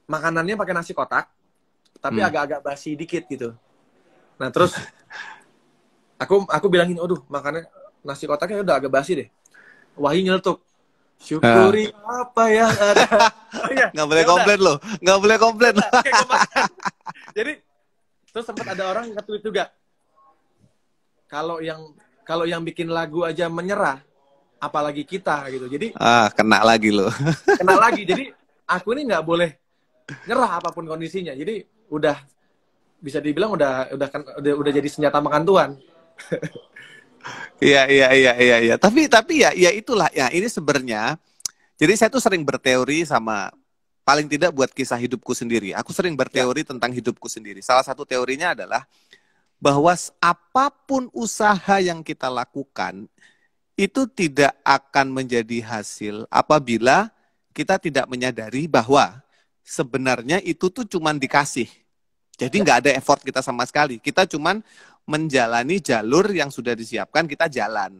Speaker 2: makanannya pakai nasi kotak, tapi agak-agak basi dikit gitu. Nah terus aku bilangin, aduh makannya nasi kotaknya udah agak basi deh. Wahyu nyeletuk, syukuri apa yang ada.
Speaker 1: Nggak boleh komplain loh. Nggak boleh komplain.
Speaker 2: Jadi terus sempat ada orang nge-tweet juga, kalau yang bikin lagu aja menyerah, apalagi kita gitu. Jadi
Speaker 1: kena lagi loh.
Speaker 2: Kena lagi. Jadi aku ini nggak boleh nyerah apapun kondisinya. Jadi udah bisa dibilang udah jadi senjata makan tuan.
Speaker 1: Iya. Tapi ya itulah ya. Ini sebenarnya. Jadi saya tuh sering berteori sama, paling tidak buat kisah hidupku sendiri. Aku sering berteori tentang hidupku sendiri. Salah satu teorinya adalah bahwa apapun usaha yang kita lakukan itu tidak akan menjadi hasil apabila kita tidak menyadari bahwa sebenarnya itu tuh cuman dikasih. Jadi nggak ada effort kita sama sekali. Kita cuman menjalani jalur yang sudah disiapkan, kita jalan.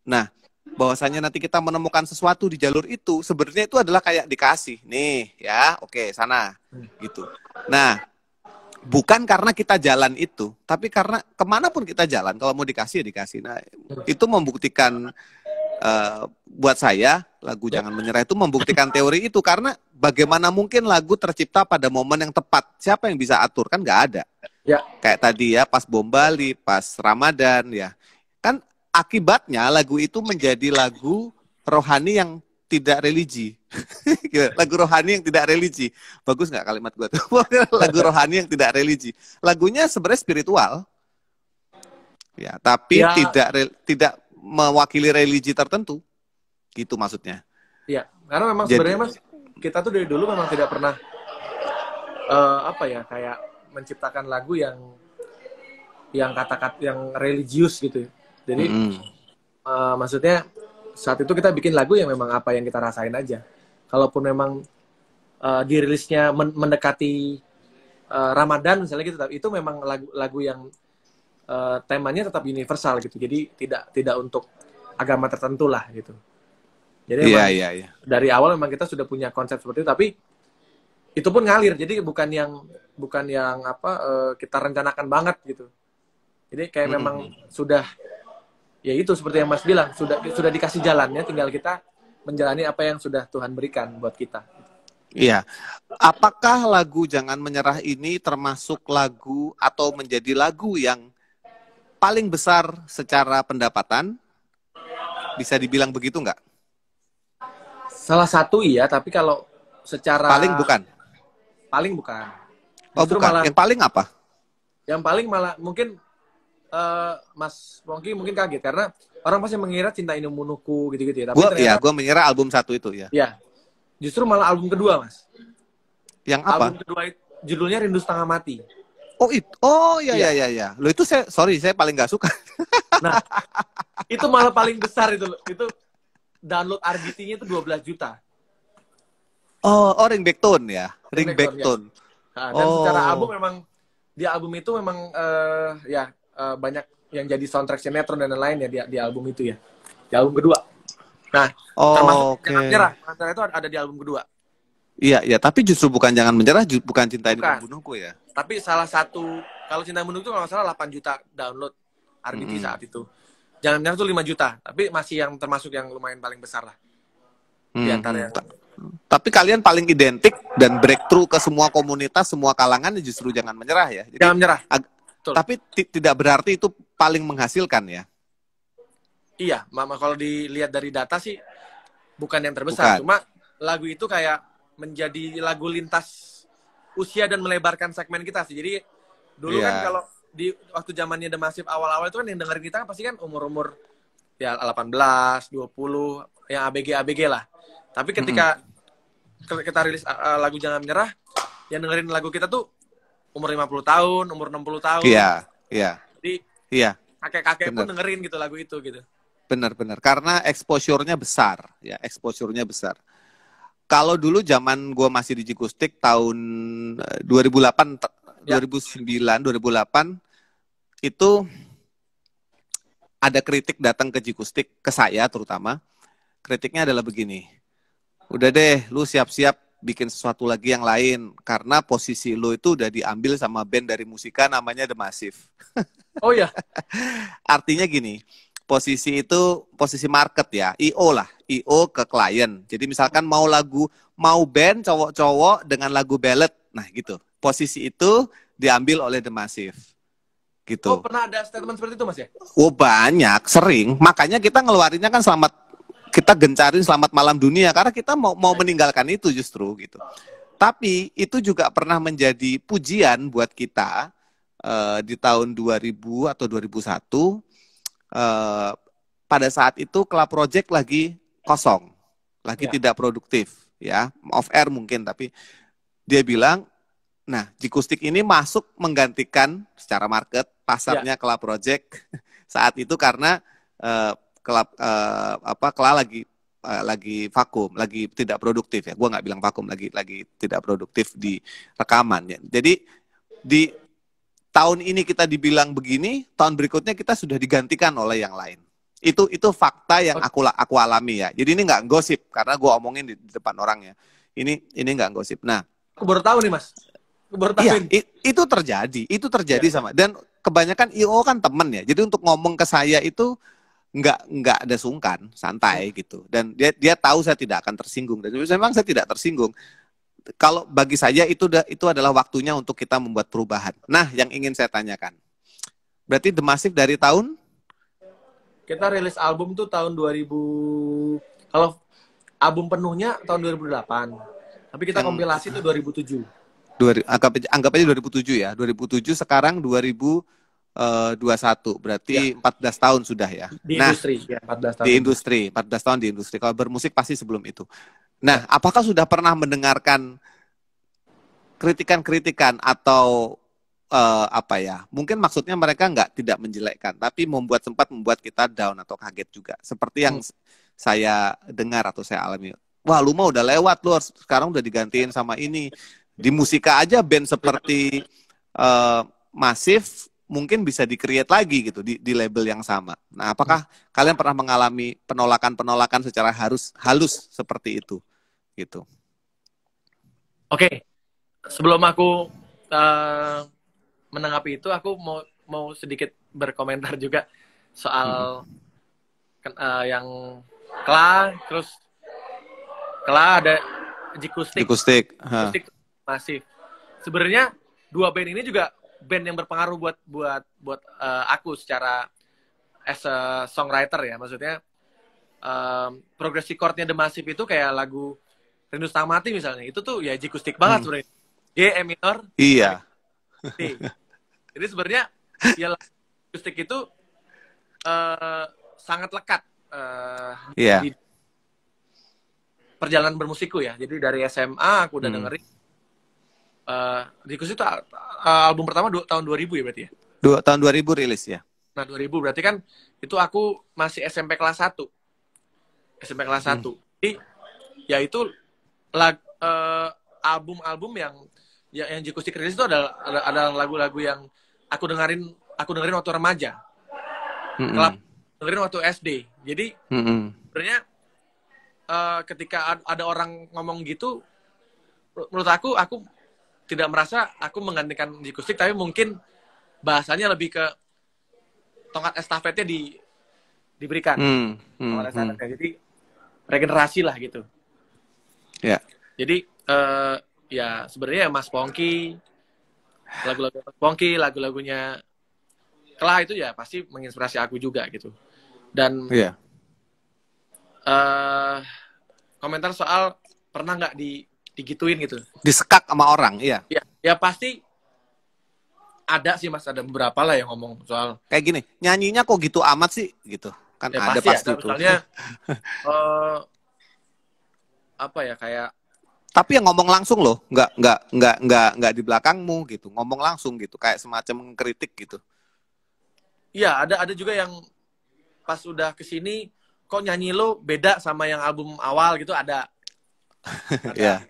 Speaker 1: Nah, bahwasanya nanti kita menemukan sesuatu di jalur itu, sebenarnya itu adalah kayak dikasih. Nih, ya, oke, sana. Gitu. Nah, bukan karena kita jalan itu, tapi karena kemanapun kita jalan, kalau mau dikasih, ya dikasih. Nah, itu membuktikan, buat saya, lagu Jangan Menyerah itu membuktikan teori itu. Karena bagaimana mungkin lagu tercipta pada momen yang tepat? Siapa yang bisa atur? Kan nggak ada.
Speaker 2: Ya.
Speaker 1: Kayak tadi ya, pas bom Bali, pas Ramadan, ya. Kan akibatnya lagu itu menjadi lagu rohani yang tidak religi. Lagu rohani yang tidak religi. Bagus nggak kalimat gue tuh? Lagu rohani yang tidak religi. Lagunya sebenarnya spiritual. Ya, tapi tidak mewakili religi tertentu. Gitu maksudnya.
Speaker 2: Iya, karena memang sebenarnya Mas, kita tuh dari dulu memang tidak pernah kayak menciptakan lagu yang kata-kata yang religius gitu. Jadi maksudnya saat itu kita bikin lagu yang memang apa yang kita rasain aja. Kalaupun memang dirilisnya mendekati Ramadan misalnya gitu, itu memang lagu yang temanya tetap universal gitu. Jadi tidak untuk agama tertentu lah gitu. Jadi
Speaker 1: Iya,
Speaker 2: memang
Speaker 1: iya, iya.
Speaker 2: dari awal memang kita sudah punya konsep seperti itu, tapi itu pun ngalir. Jadi bukan yang apa kita rencanakan banget gitu. Jadi kayak memang sudah, ya itu seperti yang Mas bilang, sudah dikasih jalannya, tinggal kita menjalani apa yang sudah Tuhan berikan buat kita.
Speaker 1: Iya. Apakah lagu Jangan Menyerah ini termasuk lagu atau menjadi lagu yang paling besar secara pendapatan? Bisa dibilang begitu nggak?
Speaker 2: Salah satu iya, tapi kalau secara
Speaker 1: Paling bukan?
Speaker 2: paling bukan.
Speaker 1: Oh,
Speaker 2: Justru
Speaker 1: bukan.
Speaker 2: malah
Speaker 1: Yang paling apa?
Speaker 2: yang paling malah mungkin Mas Pongki mungkin kaget karena orang pasti mengira Cinta Ini Membunuhku gitu-gitu ya. Tapi ternyata
Speaker 1: Gue menyerah album satu itu ya.
Speaker 2: ya, justru malah album kedua, Mas.
Speaker 1: Yang apa?
Speaker 2: Album kedua judulnya Rindu Setengah Mati.
Speaker 1: Oh iya,
Speaker 2: Iya.
Speaker 1: iya, iya. Lo itu saya paling nggak suka.
Speaker 2: Nah, itu malah paling besar itu loh. Itu download RBT-nya itu 12 juta.
Speaker 1: Oh, Ringback Tone ya.
Speaker 2: Ringback
Speaker 1: Ringback Tone.
Speaker 2: Nah, dan secara album memang di album itu memang banyak yang jadi soundtrack sinetron dan lain-lain ya di album itu ya. Di album kedua. Nah, termasuk
Speaker 1: Oke.
Speaker 2: Jangan Menyerah. Antara itu ada di album kedua.
Speaker 1: Iya, iya. Tapi justru bukan Jangan Menyerah, bukan Cinta Ini
Speaker 2: Bukan.
Speaker 1: Membunuhku ya.
Speaker 2: Tapi salah satu, kalau Cinta Membunuhku itu kalau nggak salah 8 juta download RBT saat itu. Jangan Menyerah itu 5 juta. Tapi masih yang termasuk yang lumayan paling besar lah. Di antara yang...
Speaker 1: Tapi kalian paling identik dan breakthrough ke semua komunitas, semua kalangan justru Jangan Menyerah ya. Jadi,
Speaker 2: Jangan Menyerah.
Speaker 1: tapi tidak berarti itu paling menghasilkan ya.
Speaker 2: Iya, mama kalau dilihat dari data sih bukan yang terbesar.
Speaker 1: Bukan.
Speaker 2: Cuma lagu itu kayak menjadi lagu lintas usia dan melebarkan segmen kita sih. Jadi dulu kan kalau di waktu zamannya The Massive awal-awal itu kan yang dengerin kita kan pasti kan umur-umur ya 18, 20, yang ABG lah. Tapi ketika kita rilis lagu Jangan Menyerah, yang dengerin lagu kita tuh umur 50 tahun, umur 60 tahun.
Speaker 1: Iya, iya.
Speaker 2: Jadi
Speaker 1: Iya.
Speaker 2: kakek-kakek pun dengerin gitu lagu itu gitu.
Speaker 1: Benar-benar. Karena exposure-nya besar. Ya, exposure-nya besar. Kalau dulu zaman gue masih di Jikustik tahun 2008, 2009, 2008 itu ada kritik datang ke Jikustik, ke saya terutama. Kritiknya adalah begini. Udah deh, lu siap-siap bikin sesuatu lagi yang lain. Karena posisi lu itu udah diambil sama band dari musika namanya The Massive.
Speaker 2: Oh ya.
Speaker 1: Artinya gini, posisi itu posisi market ya, IO lah, IO ke klien. Jadi misalkan mau band cowok-cowok dengan lagu ballad, nah gitu. Posisi itu diambil oleh The Massive. Gitu.
Speaker 2: Oh, pernah ada statement seperti itu, Mas ya?
Speaker 1: Oh, banyak, sering. Makanya kita ngeluarinnya kan kita gencarin Selamat Malam Dunia karena kita mau meninggalkan itu justru gitu. Tapi itu juga pernah menjadi pujian buat kita di tahun 2000 atau 2001. Pada saat itu Club Project lagi kosong, lagi tidak produktif, ya, off air mungkin, tapi dia bilang, nah, Jikustik ini masuk menggantikan secara market pasarnya Club Project saat itu karena Club lagi vakum, lagi tidak produktif ya. Gua nggak bilang vakum, lagi tidak produktif di rekaman ya. Jadi di tahun ini kita dibilang begini, tahun berikutnya kita sudah digantikan oleh yang lain. Itu fakta yang aku alami ya. Jadi ini nggak gosip karena gue omongin di depan orang ya. Ini nggak gosip. Nah,
Speaker 2: aku baru tahu nih, Mas. Aku baru tahu.
Speaker 1: Iya, itu terjadi sama. Dan kebanyakan IO kan temen ya. Jadi untuk ngomong ke saya itu nggak ada sungkan, santai gitu. Dan dia tahu saya tidak akan tersinggung. Dan memang saya tidak tersinggung. Kalau bagi saya itu adalah waktunya untuk kita membuat perubahan. Nah, yang ingin saya tanyakan, berarti The Massive dari tahun?
Speaker 2: Kita rilis album tuh tahun 2000. Kalau album penuhnya tahun 2008. Tapi kita kompilasi tuh 2007.
Speaker 1: Anggap aja 2007 ya. 2007 sekarang 2021. Berarti 14 tahun sudah ya.
Speaker 2: Di industri, ya, 14 tahun.
Speaker 1: Di industri, 14 tahun di industri. Kalau bermusik pasti sebelum itu. Nah, apakah sudah pernah mendengarkan kritikan-kritikan atau mungkin maksudnya mereka tidak menjelekkan, tapi sempat membuat kita down atau kaget juga. Seperti yang saya dengar atau saya alami. Wah, lu mah udah lewat, lu sekarang udah digantiin sama ini. Di musika aja band seperti Massive mungkin bisa di-create lagi gitu di label yang sama. Nah, apakah kalian pernah mengalami penolakan-penolakan secara halus seperti itu? Gitu.
Speaker 2: Oke, sebelum aku menanggapi itu, aku mau sedikit berkomentar juga soal yang terus ada Jikustik Massive. Sebenarnya dua band ini juga band yang berpengaruh buat aku secara as a songwriter ya. Maksudnya progresi chord-nya The Massive itu kayak lagu Rindu Setengah Mati misalnya. Itu tuh ya Jikustik banget sebenarnya. G, E minor.
Speaker 1: Iya.
Speaker 2: D. Jadi sebenarnya ya Jikustik itu sangat lekat di perjalanan bermusikku ya. Jadi dari SMA aku udah dengerin Jikustik itu album pertama tahun 2000 ya berarti ya?
Speaker 1: Tahun 2000 rilis ya. Nah,
Speaker 2: 2000 berarti kan itu aku masih SMP kelas 1. SMP kelas 1. Jadi ya itu album-album yang Jikustik rilis itu adalah lagu-lagu yang aku dengerin waktu remaja. Dengerin waktu SD. Jadi sebenarnya ketika ada orang ngomong gitu, menurut aku tidak merasa aku menggantikan Jikustik, tapi mungkin bahasanya lebih ke tongkat estafetnya diberikan. Tongkat estafetnya. Jadi regenerasi lah gitu.
Speaker 1: Ya.
Speaker 2: Jadi ya sebenarnya Mas Pongki, lagu-lagu Mas Pongki, lagu-lagunya Klah itu ya pasti menginspirasi aku juga gitu. Dan komentar soal pernah nggak digituin gitu?
Speaker 1: Disekak sama orang, iya.
Speaker 2: Ya pasti ada sih Mas, ada beberapa lah yang ngomong soal
Speaker 1: kayak gini, nyanyinya kok gitu amat sih gitu. Kan ya, ada pasti itu.
Speaker 2: Misalnya apa ya kayak
Speaker 1: tapi yang ngomong langsung loh, nggak di belakangmu gitu, ngomong langsung gitu, kayak semacam kritik gitu.
Speaker 2: Iya, ada juga yang pas udah kesini kok nyanyi lo beda sama yang album awal gitu, ada.
Speaker 1: Ya,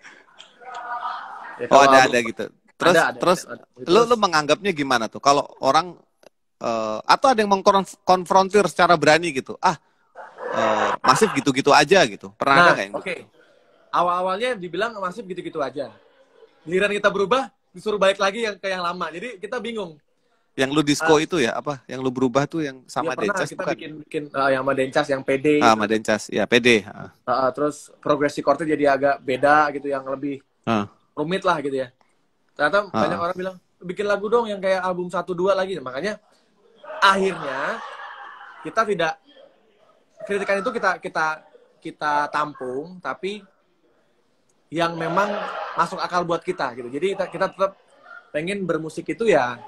Speaker 1: ada gitu. Terus lu menganggapnya gimana tuh? Kalau orang atau ada yang mengkonfrontir secara berani gitu, Massive gitu-gitu aja gitu. Pernah ada nggak yang
Speaker 2: gitu? Awal-awalnya dibilang Massive gitu-gitu aja. Giliran kita berubah, disuruh balik lagi ke yang lama. Jadi kita bingung.
Speaker 1: Yang lu disco itu ya apa? Yang lu berubah tuh yang sama Dencas
Speaker 2: kita
Speaker 1: bukan?
Speaker 2: bikin yang sama Dencas, yang PD.
Speaker 1: Sama Dencas, ya PD.
Speaker 2: Terus progresi chordnya jadi agak beda gitu, yang lebih rumit lah gitu ya. Ternyata banyak orang bilang, bikin lagu dong yang kayak album 1-2 lagi. Makanya akhirnya kita tidak, kritikan itu kita tampung, tapi yang memang masuk akal buat kita gitu. Jadi kita tetap pengen bermusik itu ya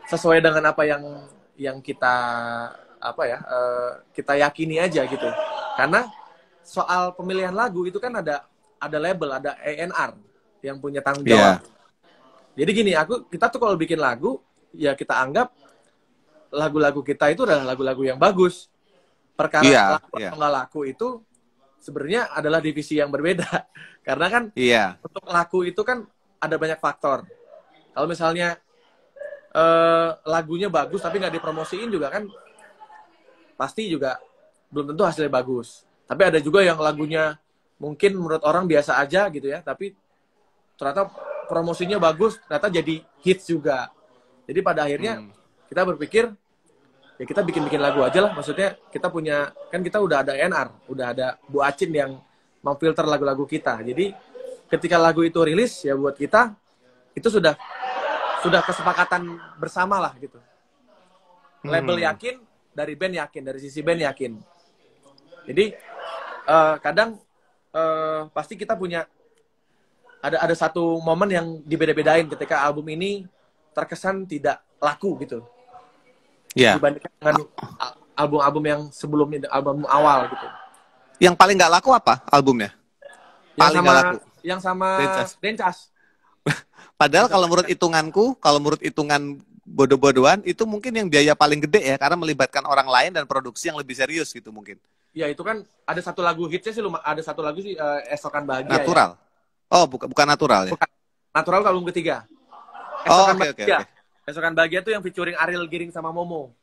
Speaker 2: sesuai dengan apa yang kita kita yakini aja gitu. Karena soal pemilihan lagu itu kan ada label, ada A&R yang punya tanggung jawab. Jadi gini, kita tuh kalau bikin lagu ya kita anggap lagu-lagu kita itu adalah lagu-lagu yang bagus. Perkara laku atau nggak laku itu sebenarnya adalah divisi yang berbeda. Karena kan untuk laku itu kan ada banyak faktor. Kalau misalnya lagunya bagus tapi nggak dipromosiin juga kan pasti juga belum tentu hasilnya bagus. Tapi ada juga yang lagunya mungkin menurut orang biasa aja gitu ya, tapi ternyata promosinya bagus, ternyata jadi hits juga. Jadi pada akhirnya kita berpikir ya kita bikin lagu aja lah. Maksudnya kita punya, kan kita udah ada A&R, udah ada Bu Acin yang memfilter lagu-lagu kita. Jadi ketika lagu itu rilis ya buat kita itu sudah kesepakatan bersama lah gitu. Label yakin, dari band yakin, dari sisi band yakin. Jadi kadang pasti kita punya ada satu momen yang dibeda-bedain ketika album ini terkesan tidak laku gitu. Dibandingkan dengan album-album yang sebelumnya, album awal gitu.
Speaker 1: Yang paling nggak laku apa albumnya?
Speaker 2: Yang sama Dencas.
Speaker 1: Padahal kalau menurut hitungan bodoh-bodohan, itu mungkin yang biaya paling gede ya, karena melibatkan orang lain dan produksi yang lebih serius gitu mungkin.
Speaker 2: Ya itu kan ada satu lagu hitsnya sih, ada satu lagu sih Esokan Bahagia.
Speaker 1: Natural. Ya? Oh bukan natural ya?
Speaker 2: Natural itu album ketiga.
Speaker 1: Oh,
Speaker 2: Esokan
Speaker 1: oke, oke,
Speaker 2: Bahagia.
Speaker 1: oke.
Speaker 2: Esokan Bahagia tuh yang featuring Ariel Giring sama Momo.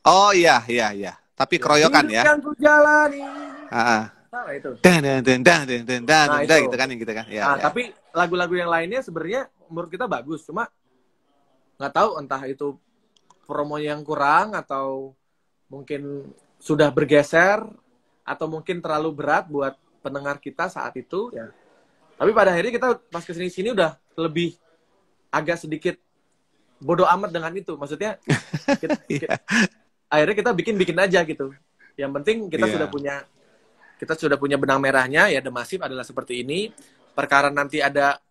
Speaker 1: Oh iya, iya, iya. Tapi keroyokan
Speaker 2: Hidup
Speaker 1: ya.
Speaker 2: yang ku jalani.
Speaker 1: Ah,
Speaker 2: Salah itu.
Speaker 1: dan
Speaker 2: Nah, itu.
Speaker 1: gitu kan. Ya,
Speaker 2: Nah,
Speaker 1: ya.
Speaker 2: tapi lagu-lagu yang lainnya sebenarnya menurut kita bagus. Cuma nggak tahu entah itu promonya yang kurang atau mungkin sudah bergeser atau mungkin terlalu berat buat pendengar kita saat itu ya. Tapi pada akhirnya kita pas kesini-sini udah lebih agak sedikit bodoh amat dengan itu. Maksudnya
Speaker 1: Iya.
Speaker 2: akhirnya kita bikin aja gitu. Yang penting kita
Speaker 1: Iya.
Speaker 2: sudah punya benang merahnya ya. The Massive adalah seperti ini. Perkara nanti ada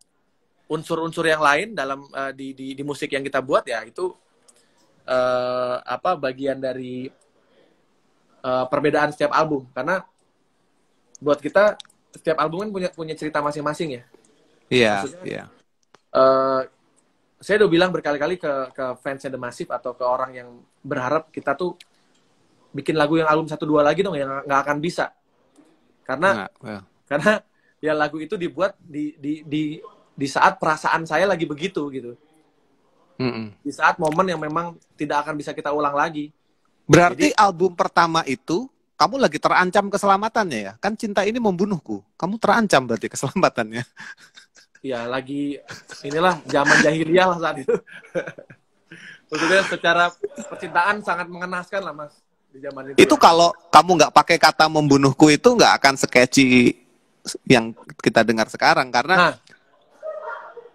Speaker 2: unsur-unsur yang lain dalam di musik yang kita buat ya itu bagian dari perbedaan setiap album. Karena buat kita setiap album kan punya cerita masing-masing ya.
Speaker 1: Iya,
Speaker 2: Maksudnya,
Speaker 1: iya.
Speaker 2: Saya udah bilang berkali-kali ke fansnya The Massive atau ke orang yang berharap kita tuh bikin lagu yang album 1-2 lagi dong, yang nggak akan bisa. Karena ya lagu itu dibuat di saat perasaan saya lagi begitu gitu. Di saat momen yang memang tidak akan bisa kita ulang lagi.
Speaker 1: Berarti
Speaker 2: Jadi,
Speaker 1: album pertama itu kamu lagi terancam keselamatannya ya? Kan Cinta Ini Membunuhku. Kamu terancam berarti keselamatannya.
Speaker 2: ya lagi inilah zaman jahiliyah lah saat itu. Maksudnya secara percintaan sangat mengenaskan lah Mas di zaman itu.
Speaker 1: Itu kalau kamu nggak pakai kata membunuhku itu nggak akan sketchy yang kita dengar sekarang karena
Speaker 2: Nah,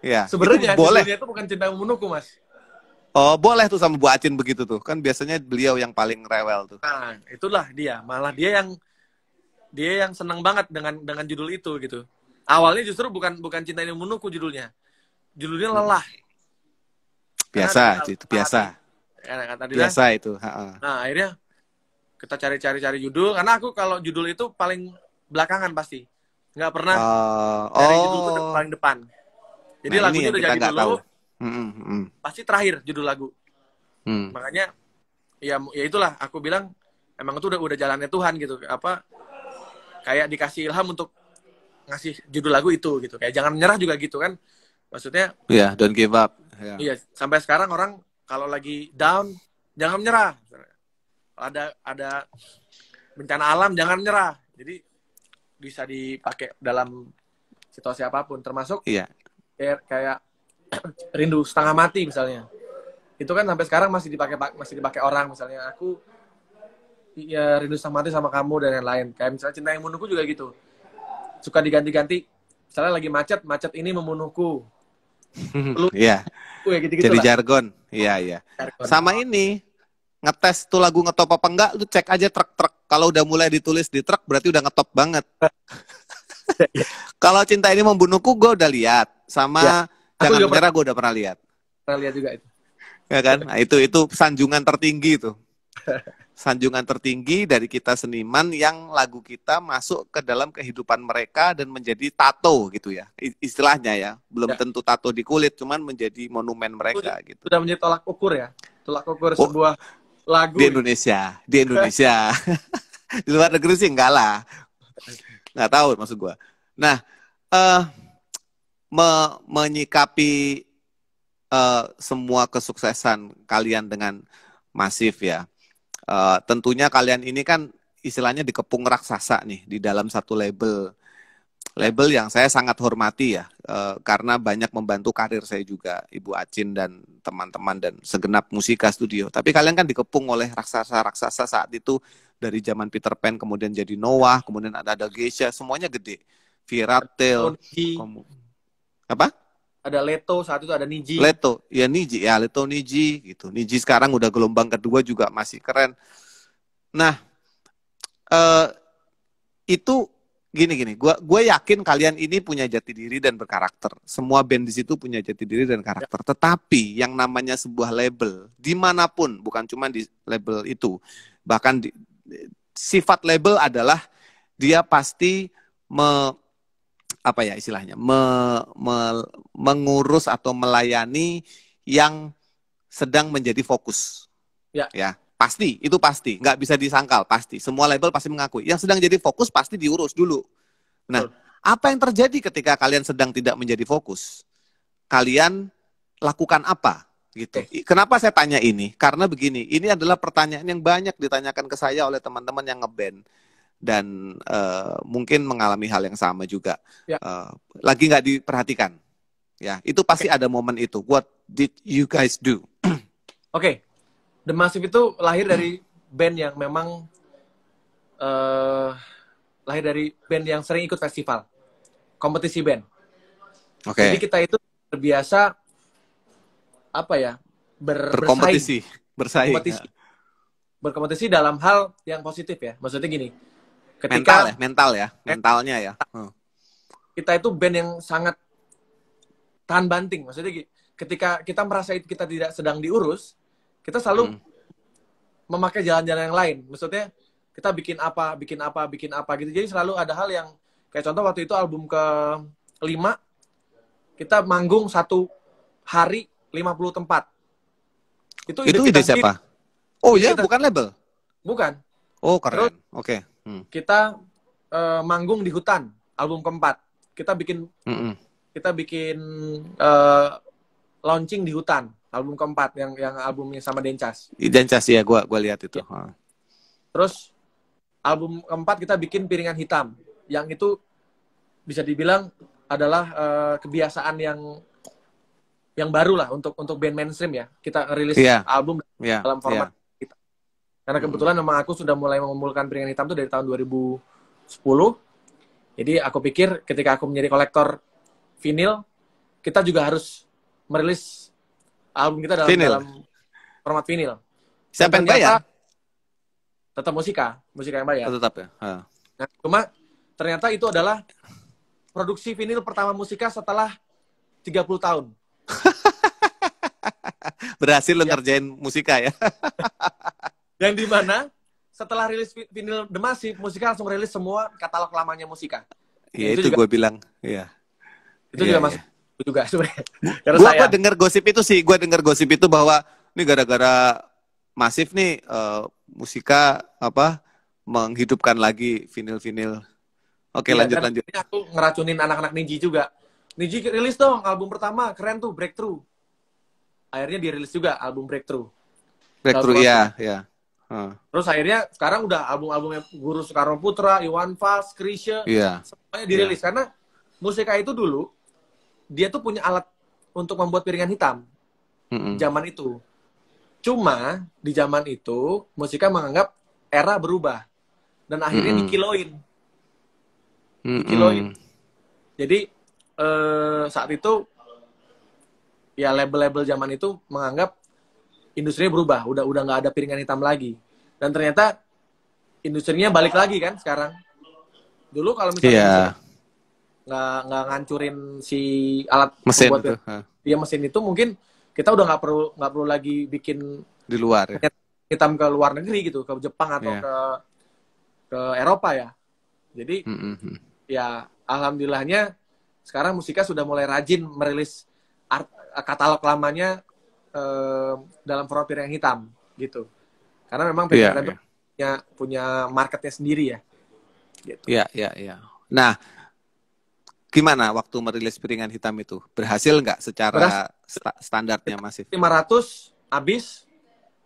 Speaker 1: ya
Speaker 2: sebenarnya
Speaker 1: itu boleh.
Speaker 2: judulnya itu bukan Cinta Membunuhku Mas.
Speaker 1: Oh, boleh tuh sama Bu Acin begitu tuh. Kan biasanya beliau yang paling rewel tuh.
Speaker 2: Nah, itulah dia. Malah dia yang senang banget dengan judul itu gitu. Awalnya justru bukan Cinta Ini Membunuhku judulnya. Judulnya Lelah.
Speaker 1: Biasa, itu biasa. Biasa itu.
Speaker 2: Nah, akhirnya kita cari judul karena aku kalau judul itu paling belakangan pasti. Nggak pernah cari judul itu paling depan. Jadi
Speaker 1: nah,
Speaker 2: lagunya udah jadi dulu. Pasti terakhir judul lagu. Makanya ya itulah aku bilang emang itu udah jalannya Tuhan gitu. Kayak dikasih ilham untuk ngasih judul lagu itu gitu. Kayak jangan menyerah juga gitu kan. Maksudnya
Speaker 1: don't give up.
Speaker 2: Iya, sampai sekarang orang kalau lagi down jangan menyerah. Ada bencana alam jangan menyerah. Jadi bisa dipakai dalam situasi apapun termasuk kayak Rindu Setengah Mati misalnya. Itu kan sampai sekarang masih dipakai orang misalnya aku ya rindu setengah mati sama kamu dan lain-lain. Kayak misalnya Cinta Yang Membunuhku juga gitu. Suka diganti-ganti. Misalnya lagi macet ini membunuhku.
Speaker 1: Iya.
Speaker 2: Gitu-gitu
Speaker 1: jadi
Speaker 2: lah.
Speaker 1: jargon. Iya. Sama ini ngetes tuh lagu ngetop apa enggak, lu cek aja truk-truk. Kalau udah mulai ditulis di truk berarti udah ngetop banget. Kalau Cinta Ini Membunuhku gue udah lihat. Sama Jangan Menyerah gue udah pernah lihat.
Speaker 2: Pernah lihat juga itu.
Speaker 1: Ya kan? Nah, itu sanjungan tertinggi itu. Sanjungan tertinggi dari kita seniman yang lagu kita masuk ke dalam kehidupan mereka dan menjadi tato gitu ya. Istilahnya ya. Belum tentu tato di kulit, cuman menjadi monumen mereka gitu.
Speaker 2: Sudah menjadi tolak ukur ya. Tolak ukur sebuah lagu.
Speaker 1: Di Indonesia. Di luar negeri sih enggak lah. Nggak tahu maksud gue. Nah, menyikapi semua kesuksesan kalian dengan masif ya. Tentunya kalian ini kan istilahnya dikepung raksasa nih di dalam satu label yang saya sangat hormati ya, karena banyak membantu karir saya juga, Ibu Acin dan teman-teman dan segenap Musika Studio. Tapi kalian kan dikepung oleh raksasa-raksasa saat itu dari zaman Peter Pan kemudian jadi Noah, kemudian ada Geisha, semuanya gede. Viratel, apa?
Speaker 2: Ada Leto, saat itu ada Niji.
Speaker 1: Leto Niji gitu. Niji sekarang udah gelombang kedua juga masih keren. Nah, itu gini. Gue yakin kalian ini punya jati diri dan berkarakter. Semua band di situ punya jati diri dan karakter. Tetapi yang namanya sebuah label, dimanapun, bukan cuma di label itu, bahkan sifat label adalah dia pasti mengurus atau melayani yang sedang menjadi fokus. Ya, pasti, itu pasti, nggak bisa disangkal, pasti. Semua label pasti mengakui. Yang sedang jadi fokus pasti diurus dulu. Nah, apa yang terjadi ketika kalian sedang tidak menjadi fokus? kalian lakukan apa gitu. Kenapa saya tanya ini? Karena begini, ini adalah pertanyaan yang banyak ditanyakan ke saya oleh teman-teman yang ngeband dan mungkin mengalami hal yang sama juga.
Speaker 2: Ya.
Speaker 1: Lagi nggak diperhatikan. Ya, itu pasti ada momen itu. What did you guys do?
Speaker 2: Oke. The Massive itu lahir dari band yang memang lahir dari band yang sering ikut festival, kompetisi band.
Speaker 1: Oke.
Speaker 2: Jadi kita itu terbiasa
Speaker 1: Berkompetisi, bersaing.
Speaker 2: Berkompetisi dalam hal yang positif ya. Maksudnya gini, ketika
Speaker 1: mentalnya ya.
Speaker 2: Kita itu band yang sangat tahan banting. Maksudnya ketika kita merasa kita tidak sedang diurus, kita selalu memakai jalan-jalan yang lain. Maksudnya kita bikin apa gitu. Jadi selalu ada hal yang kayak contoh waktu itu album ke-5 kita manggung 1 hari 50 tempat. Itu
Speaker 1: ide siapa? Oh iya, bukan label?
Speaker 2: Bukan.
Speaker 1: Oh keren.
Speaker 2: Terus,
Speaker 1: Oke.
Speaker 2: Kita manggung di hutan, album ke-4. Kita bikin launching di hutan, album ke-4 yang albumnya sama Dencas.
Speaker 1: Dencas ya, gua lihat itu. Ya.
Speaker 2: Terus album ke-4 kita bikin Piringan Hitam, yang itu bisa dibilang adalah kebiasaan yang baru lah untuk band mainstream ya. Kita rilis album dalam format kita. Karena kebetulan memang aku sudah mulai mengumpulkan Piringan Hitam itu dari tahun 2010. Jadi aku pikir ketika aku menjadi kolektor vinyl, kita juga harus merilis album kita dalam format vinyl.
Speaker 1: Siapa yang bayar?
Speaker 2: Tetap musika yang bayar.
Speaker 1: Tetap ya.
Speaker 2: Nah, cuma ternyata itu adalah produksi vinyl pertama musika setelah 30 tahun.
Speaker 1: Berhasil lo ngerjain musika ya.
Speaker 2: Yang dimana setelah rilis vinyl The Massive, musika langsung rilis semua katalog lamanya musika.
Speaker 1: Iya itu gue bilang. Iya.
Speaker 2: Itu juga masuk juga sebenarnya.
Speaker 1: Gue dengar gosip itu sih. Gue dengar gosip itu bahwa ini gara-gara Massive nih musika menghidupkan lagi vinyl-vinyl. Oke, lanjut.
Speaker 2: Aku ngeracunin anak-anak Niji juga. Niji rilis dong album pertama, keren tuh, Breakthrough. Akhirnya dirilis juga album Breakthrough.
Speaker 1: Iya.
Speaker 2: Terus akhirnya sekarang udah album-albumnya Guru Soekarno Putra, Iwan Fals, Chrisye, semuanya dirilis. Karena musika itu dulu, dia tuh punya alat untuk membuat piringan hitam. Zaman itu. Cuma, di zaman itu, musika menganggap era berubah. Dan akhirnya dikiloin. Jadi, saat itu, ya label-label zaman itu menganggap industrinya berubah, udah nggak ada piringan hitam lagi. Dan ternyata industrinya balik lagi kan sekarang. Dulu kalau misalnya nggak ngancurin si alat
Speaker 1: mesin
Speaker 2: itu, mesin itu mungkin kita udah nggak perlu lagi bikin
Speaker 1: di luar
Speaker 2: hitam ke luar negeri gitu, ke Jepang atau ke Eropa ya. Jadi ya alhamdulillahnya sekarang musika sudah mulai rajin merilis katalog lamanya dalam format piringan hitam gitu. Karena memang piringan hitam punya marketnya sendiri ya. Gitu.
Speaker 1: Iya. Nah, gimana waktu merilis piringan hitam itu? Berhasil nggak secara standarnya Massive?
Speaker 2: 500 habis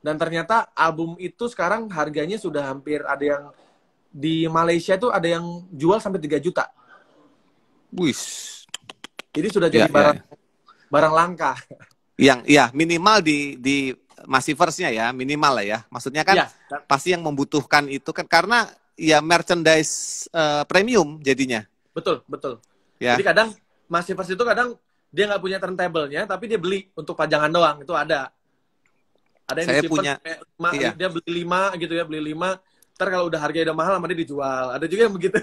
Speaker 2: dan ternyata album itu sekarang harganya sudah hampir ada yang di Malaysia tuh ada yang jual sampai 3 juta.
Speaker 1: Wis.
Speaker 2: Jadi sudah jadi barang langka.
Speaker 1: Yang minimal di Massiverse-nya ya, minimal lah ya. Maksudnya kan pasti yang membutuhkan itu kan karena ya merchandise premium jadinya.
Speaker 2: Betul. Ya. Jadi kadang Massiverse itu kadang dia nggak punya turntable-nya, tapi dia beli untuk pajangan doang. Itu ada. Ada yang
Speaker 1: saya punya.
Speaker 2: Dia beli 5 gitu ya, beli 5. Ntar kalau udah harganya udah mahal sama dia dijual. Ada juga yang begitu.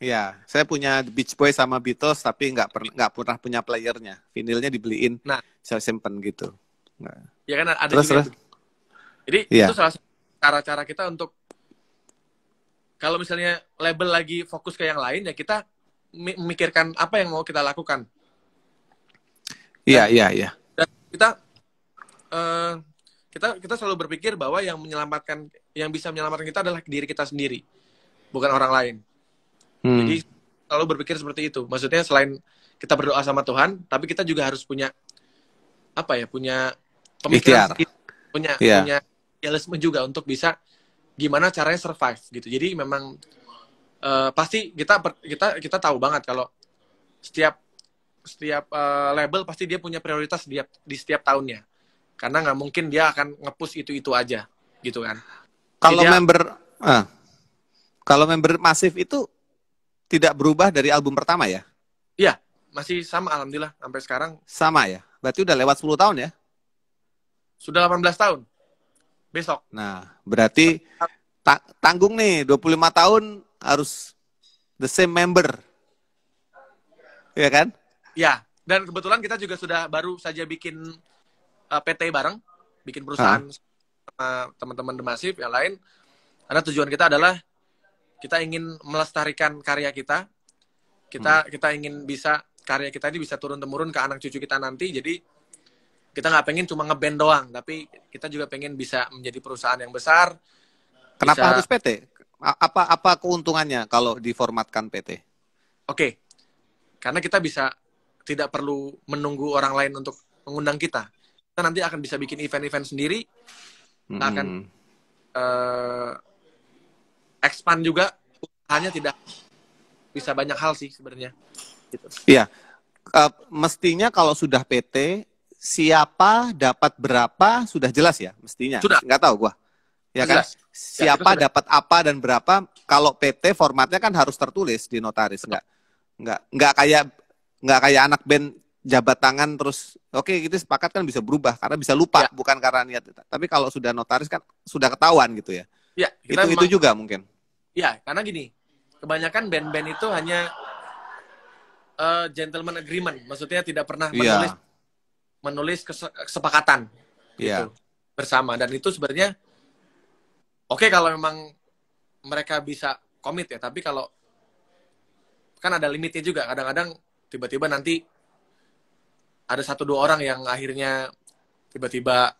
Speaker 1: Iya, saya punya Beach Boys sama Beatles tapi nggak pernah punya playernya. Vinilnya dibeliin, saya simpen gitu. Nah.
Speaker 2: Ya kan ada terus. Jadi itu salah satu cara-cara kita untuk kalau misalnya label lagi fokus ke yang lain ya kita memikirkan apa yang mau kita lakukan.
Speaker 1: Iya.
Speaker 2: Dan kita selalu berpikir bahwa yang bisa menyelamatkan kita adalah diri kita sendiri, bukan orang lain. Jadi selalu berpikir seperti itu. Maksudnya selain kita berdoa sama Tuhan, tapi kita juga harus punya apa ya, punya pemikiran sendiri, punya idealisme juga untuk bisa gimana caranya survive gitu. Jadi memang pasti kita tahu banget kalau setiap label pasti dia punya prioritas di setiap tahunnya. Karena nggak mungkin dia akan nge-push itu aja gitu kan.
Speaker 1: Kalau member Massive itu tidak berubah dari album pertama ya?
Speaker 2: Iya, masih sama alhamdulillah sampai sekarang.
Speaker 1: Sama ya? Berarti udah lewat 10 tahun ya?
Speaker 2: Sudah 18 tahun. Besok.
Speaker 1: Nah, berarti tanggung nih 25 tahun harus the same member. Iya kan?
Speaker 2: Ya, dan kebetulan kita juga sudah baru saja bikin PT bareng, bikin perusahaan sama teman-teman The Massive yang lain. Karena tujuan kita adalah kita ingin melestarikan karya kita. Kita ingin bisa karya kita ini bisa turun-temurun ke anak cucu kita nanti. Jadi kita nggak pengen cuma ngeband doang, tapi kita juga pengen bisa menjadi perusahaan yang besar.
Speaker 1: Kenapa harus PT? Apa keuntungannya kalau diformatkan PT?
Speaker 2: Oke, karena kita bisa tidak perlu menunggu orang lain untuk mengundang kita. Kita nanti akan bisa bikin event-event sendiri. Kita akan expand juga. Hanya tidak bisa banyak hal sih sebenarnya. Gitu.
Speaker 1: Iya. Mestinya kalau sudah PT, siapa dapat berapa sudah jelas ya mestinya.
Speaker 2: Sudah.
Speaker 1: Nggak tahu gua. Ya kan?
Speaker 2: Jelas.
Speaker 1: Siapa dapat apa dan berapa? Kalau PT formatnya kan harus tertulis di notaris. Nggak kayak anak band jabat tangan terus oke gitu sepakat kan bisa berubah karena bisa lupa bukan karena niat. Tapi kalau sudah notaris kan sudah ketahuan gitu ya.
Speaker 2: Ya,
Speaker 1: itu juga mungkin.
Speaker 2: Ya, karena gini, kebanyakan band-band itu hanya gentleman agreement, maksudnya tidak pernah menulis kesepakatan gitu bersama. Dan itu sebenarnya oke kalau memang mereka bisa komit ya, tapi kalau kan ada limitnya juga. Kadang-kadang tiba-tiba nanti ada 1-2 orang yang akhirnya tiba-tiba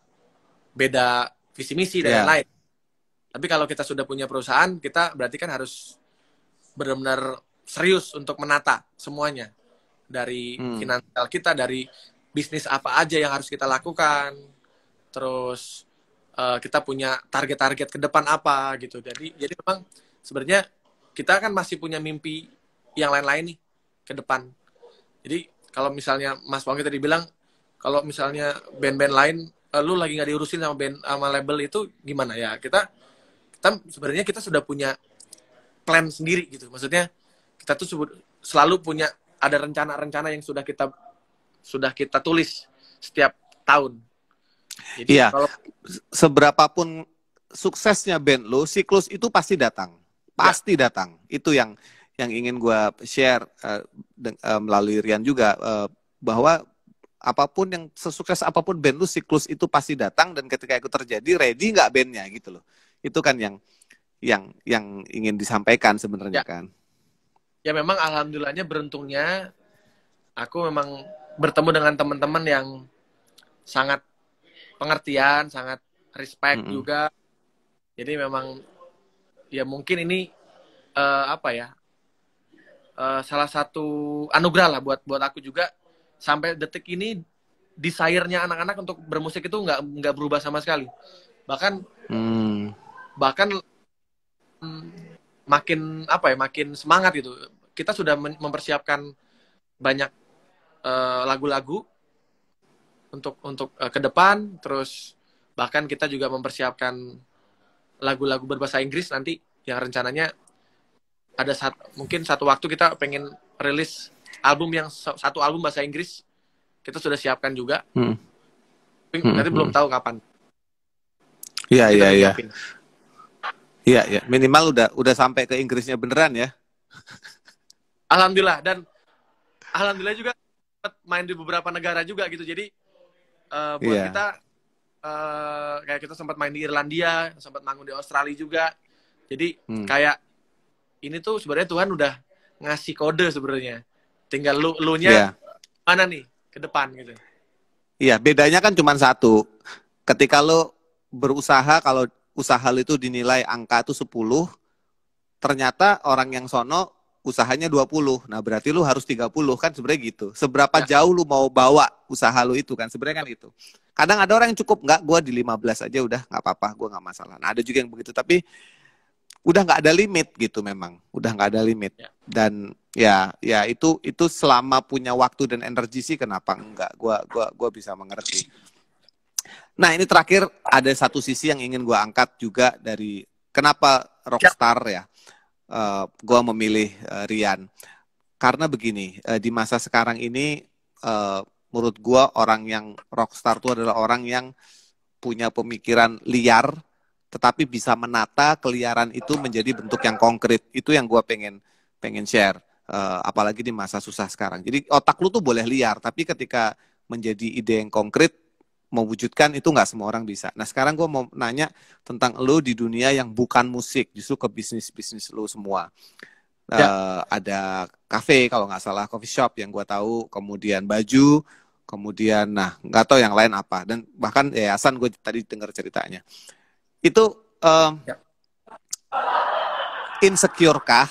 Speaker 2: beda visi misi dan lain-lain. Tapi kalau kita sudah punya perusahaan, kita berarti kan harus benar-benar serius untuk menata semuanya. Dari finansial kita, dari bisnis apa aja yang harus kita lakukan. Terus kita punya target-target ke depan apa gitu. Jadi memang sebenarnya kita kan masih punya mimpi yang lain-lain nih ke depan. Jadi kalau misalnya Mas Pongki tadi bilang, kalau misalnya band-band lain, lu lagi nggak diurusin sama label itu gimana ya? Kita sebenarnya kita sudah punya plan sendiri gitu. Maksudnya kita tuh selalu punya ada rencana-rencana yang sudah kita tulis setiap tahun. Jadi kalau
Speaker 1: seberapapun suksesnya band lu, siklus itu pasti datang. Pasti datang. Itu yang ingin gue share melalui Rian juga, bahwa apapun yang sesukses apapun band lu, siklus itu pasti datang, dan ketika itu terjadi, ready nggak bandnya gitu loh. Itu kan yang ingin disampaikan sebenarnya kan.
Speaker 2: Ya memang alhamdulillahnya beruntungnya aku memang bertemu dengan teman-teman yang sangat pengertian, sangat respect juga. Jadi memang ya mungkin ini salah satu anugerah lah buat aku juga. Sampai detik ini desire-nya anak-anak untuk bermusik itu nggak berubah sama sekali. Bahkan makin semangat gitu. Kita sudah mempersiapkan banyak lagu-lagu untuk ke depan. Terus bahkan kita juga mempersiapkan lagu-lagu berbahasa Inggris nanti yang rencananya ada mungkin satu waktu kita pengen rilis satu album bahasa Inggris. Kita sudah siapkan juga. Nanti belum tahu kapan.
Speaker 1: Iya. Minimal udah sampai ke Inggrisnya beneran ya.
Speaker 2: Alhamdulillah, dan alhamdulillah juga main di beberapa negara juga gitu. Jadi buat kita kayak kita sempat main di Irlandia, sempat manggung di Australia juga. Jadi kayak ini tuh sebenarnya Tuhan udah ngasih kode sebenarnya. Tinggal lu-nya mana nih ke depan gitu.
Speaker 1: Iya, bedanya kan cuma satu. Ketika lu berusaha, kalau usaha lu itu dinilai angka itu 10, ternyata orang yang sono usahanya 20. Nah, berarti lu harus 30 kan sebenarnya gitu. Seberapa jauh lu mau bawa usaha lu itu kan sebenarnya kan itu. Kadang ada orang yang cukup nggak, gue di 15 aja udah nggak apa-apa, gue nggak masalah. Nah, ada juga yang begitu, tapi udah nggak ada limit gitu memang, udah nggak ada limit. Dan ya itu selama punya waktu dan energi sih kenapa enggak? Gua bisa mengerti. Nah, ini terakhir ada satu sisi yang ingin gue angkat juga dari kenapa rockstar ya. Gue memilih Rian karena begini, di masa sekarang ini menurut gue orang yang rockstar itu adalah orang yang punya pemikiran liar tetapi bisa menata keliaran itu menjadi bentuk yang konkret. Itu yang gue pengen share, apalagi di masa susah sekarang. Jadi otak lu tuh boleh liar, tapi ketika menjadi ide yang konkret, mewujudkan itu nggak semua orang bisa. Nah, sekarang gue mau nanya tentang lu di dunia yang bukan musik, justru ke bisnis lu semua. Ada kafe kalau nggak salah, coffee shop yang gue tahu, kemudian baju, kemudian nah nggak tahu yang lain apa, dan bahkan yayasan gue tadi dengar ceritanya. Itu insecure kah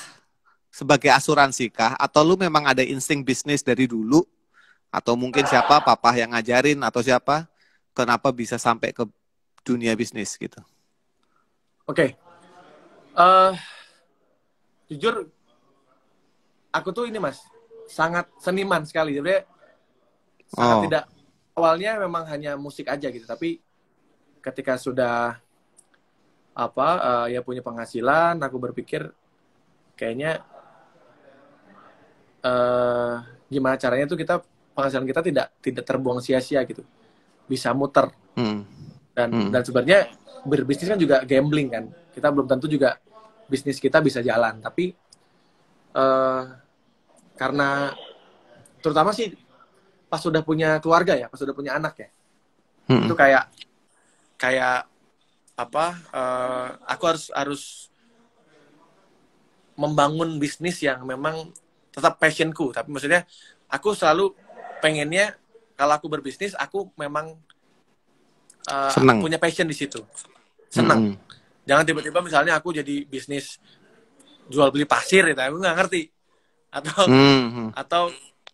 Speaker 1: sebagai asuransi kah, atau lu memang ada insting bisnis dari dulu, atau mungkin siapa papa yang ngajarin atau siapa, kenapa bisa sampai ke dunia bisnis gitu?
Speaker 2: Oke. Jujur aku tuh ini Mas sangat seniman sekali, jadi sangat tidak, awalnya memang hanya musik aja gitu, tapi ketika sudah ya punya penghasilan, aku berpikir kayaknya gimana caranya tuh penghasilan kita tidak terbuang sia-sia gitu, bisa muter. Dan sebenarnya berbisnis kan juga gambling kan, kita belum tentu juga bisnis kita bisa jalan, tapi karena terutama sih pas sudah punya keluarga ya, pas sudah punya anak ya, itu kayak aku harus membangun bisnis yang memang tetap passionku, tapi maksudnya aku selalu pengennya kalau aku berbisnis aku memang punya passion di situ, senang. Jangan tiba-tiba misalnya aku jadi bisnis jual beli pasir gitu, aku nggak ngerti, atau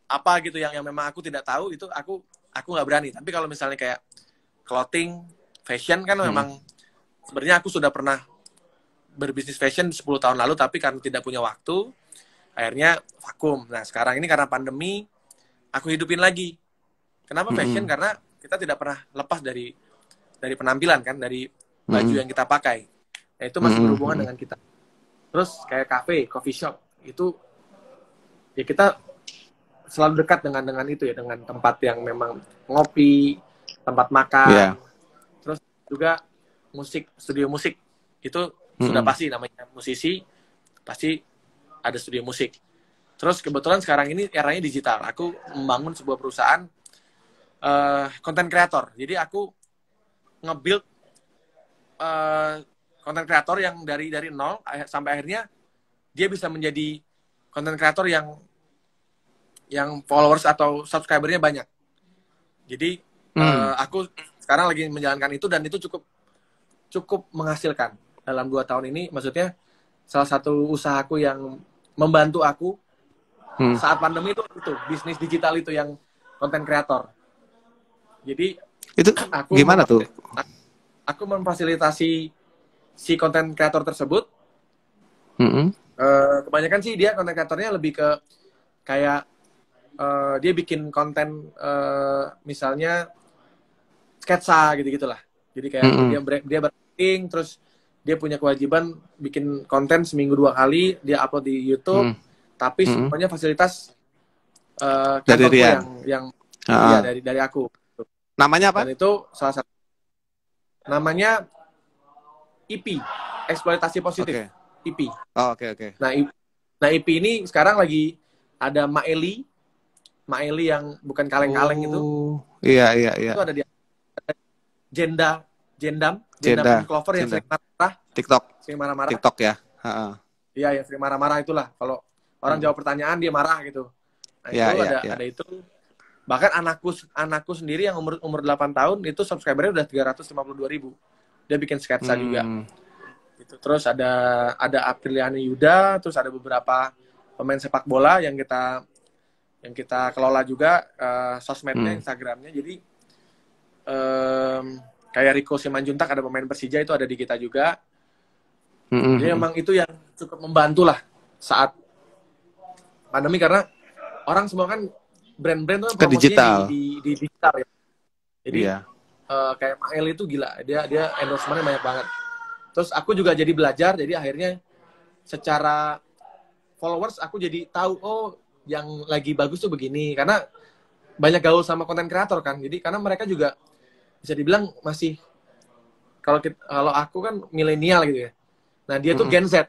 Speaker 2: apa gitu yang memang aku tidak tahu, itu aku nggak berani. Tapi kalau misalnya kayak clothing, fashion kan memang sebenarnya aku sudah pernah berbisnis fashion 10 tahun lalu, tapi karena tidak punya waktu, akhirnya vakum. Nah, sekarang ini karena pandemi, aku hidupin lagi. Kenapa fashion? Karena kita tidak pernah lepas dari penampilan kan, dari baju yang kita pakai. Nah, itu masih berhubungan dengan kita. Terus kayak cafe, coffee shop, itu ya kita selalu dekat dengan itu ya, dengan tempat yang memang ngopi, tempat makan. Terus juga musik, studio musik itu sudah pasti, namanya musisi pasti ada studio musik. Terus kebetulan sekarang ini eranya digital, aku membangun sebuah perusahaan content creator. Jadi aku nge-build content creator yang dari nol sampai akhirnya dia bisa menjadi content creator yang followers atau subscribernya banyak. Jadi aku sekarang lagi menjalankan itu, dan itu cukup menghasilkan dalam 2 tahun ini. Maksudnya salah satu usahaku yang membantu aku saat pandemi itu bisnis digital itu, yang content creator. Jadi
Speaker 1: itu aku gimana tuh?
Speaker 2: Aku memfasilitasi si content creator tersebut. Kebanyakan sih dia content creatornya lebih ke kayak dia bikin konten misalnya sketsa gitu-gitulah. Jadi kayak dia breaking, terus dia punya kewajiban bikin konten seminggu 2 kali, dia upload di YouTube, tapi semuanya fasilitas
Speaker 1: dari Rian
Speaker 2: yang ya, dari aku.
Speaker 1: Namanya apa?
Speaker 2: Dan itu salah satu, namanya EP, eksploitasi positif. EP.
Speaker 1: Oke.
Speaker 2: Nah, EP ini sekarang lagi ada Maeli yang bukan kaleng-kaleng itu.
Speaker 1: Iya.
Speaker 2: Itu ada Jendam Clover yang sering marah. Sering marah-marah.
Speaker 1: TikTok ya.
Speaker 2: Iya, yang sering marah-marah itulah. Kalau orang jawab pertanyaan dia marah gitu. Nah, itu ada itu. Bahkan anakku sendiri yang umur 8 tahun itu subscribernya udah 352.000. Dia bikin sketsa juga. Gitu. Terus ada Apriliani Yuda, terus ada beberapa pemain sepak bola yang kita kelola juga sosmednya, Instagramnya. Jadi kayak Rico Simanjuntak ada pemain Persija itu ada di kita juga. Jadi memang itu yang cukup membantu lah saat pandemi, karena orang semua kan brand-brand tuh kan promosinya
Speaker 1: digital.
Speaker 2: di digital ya. Jadi
Speaker 1: Iya.
Speaker 2: kayak Mael itu gila, dia endorsement-nya banyak banget. Terus aku juga jadi belajar, jadi akhirnya secara followers aku jadi tahu, oh yang lagi bagus tuh begini, karena banyak gaul sama konten kreator kan. Jadi karena mereka juga bisa dibilang masih, kalau aku kan milenial gitu ya. Nah dia tuh Gen Z,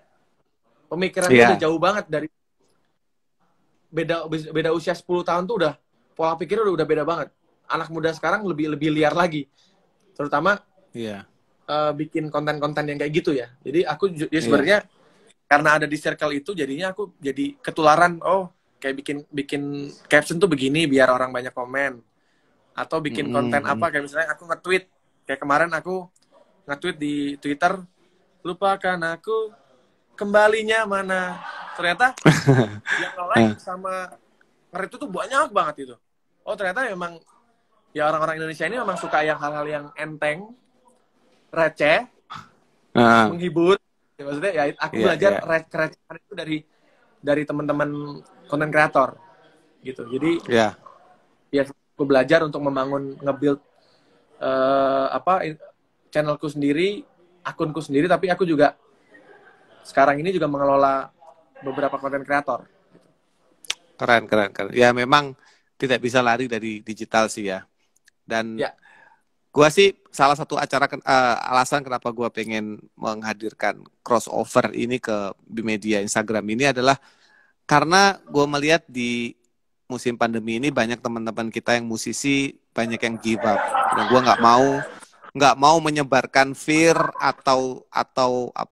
Speaker 2: pemikirannya udah jauh banget dari beda usia 10 tahun tuh udah pola pikirnya udah beda banget. Anak muda sekarang lebih liar lagi, terutama bikin konten-konten yang kayak gitu ya. Jadi aku sebenarnya karena ada di circle itu, jadinya aku jadi ketularan. Oh, kayak bikin caption tuh begini biar orang banyak komen, atau bikin konten apa, kayak misalnya aku nge-tweet kayak kemarin aku nge-tweet di Twitter, lupakan aku kembalinya mana, ternyata yang like sama nge-retweet itu tuh banyak banget itu. Oh ternyata memang ya orang-orang Indonesia ini memang suka yang hal-hal yang enteng, receh, menghibur. Ya, maksudnya ya aku belajar kerecehan itu dari teman-teman konten kreator gitu. Jadi ya aku belajar untuk membangun, nge-build channelku sendiri, akunku sendiri, tapi aku juga sekarang ini juga mengelola beberapa konten kreator.
Speaker 1: Keren. Ya memang tidak bisa lari dari digital sih ya. Dan gua sih salah satu alasan kenapa gua pengen menghadirkan crossover ini ke media Instagram ini adalah karena gua melihat di musim pandemi ini banyak teman-teman kita yang musisi banyak yang give up. Dan gua nggak mau menyebarkan fear atau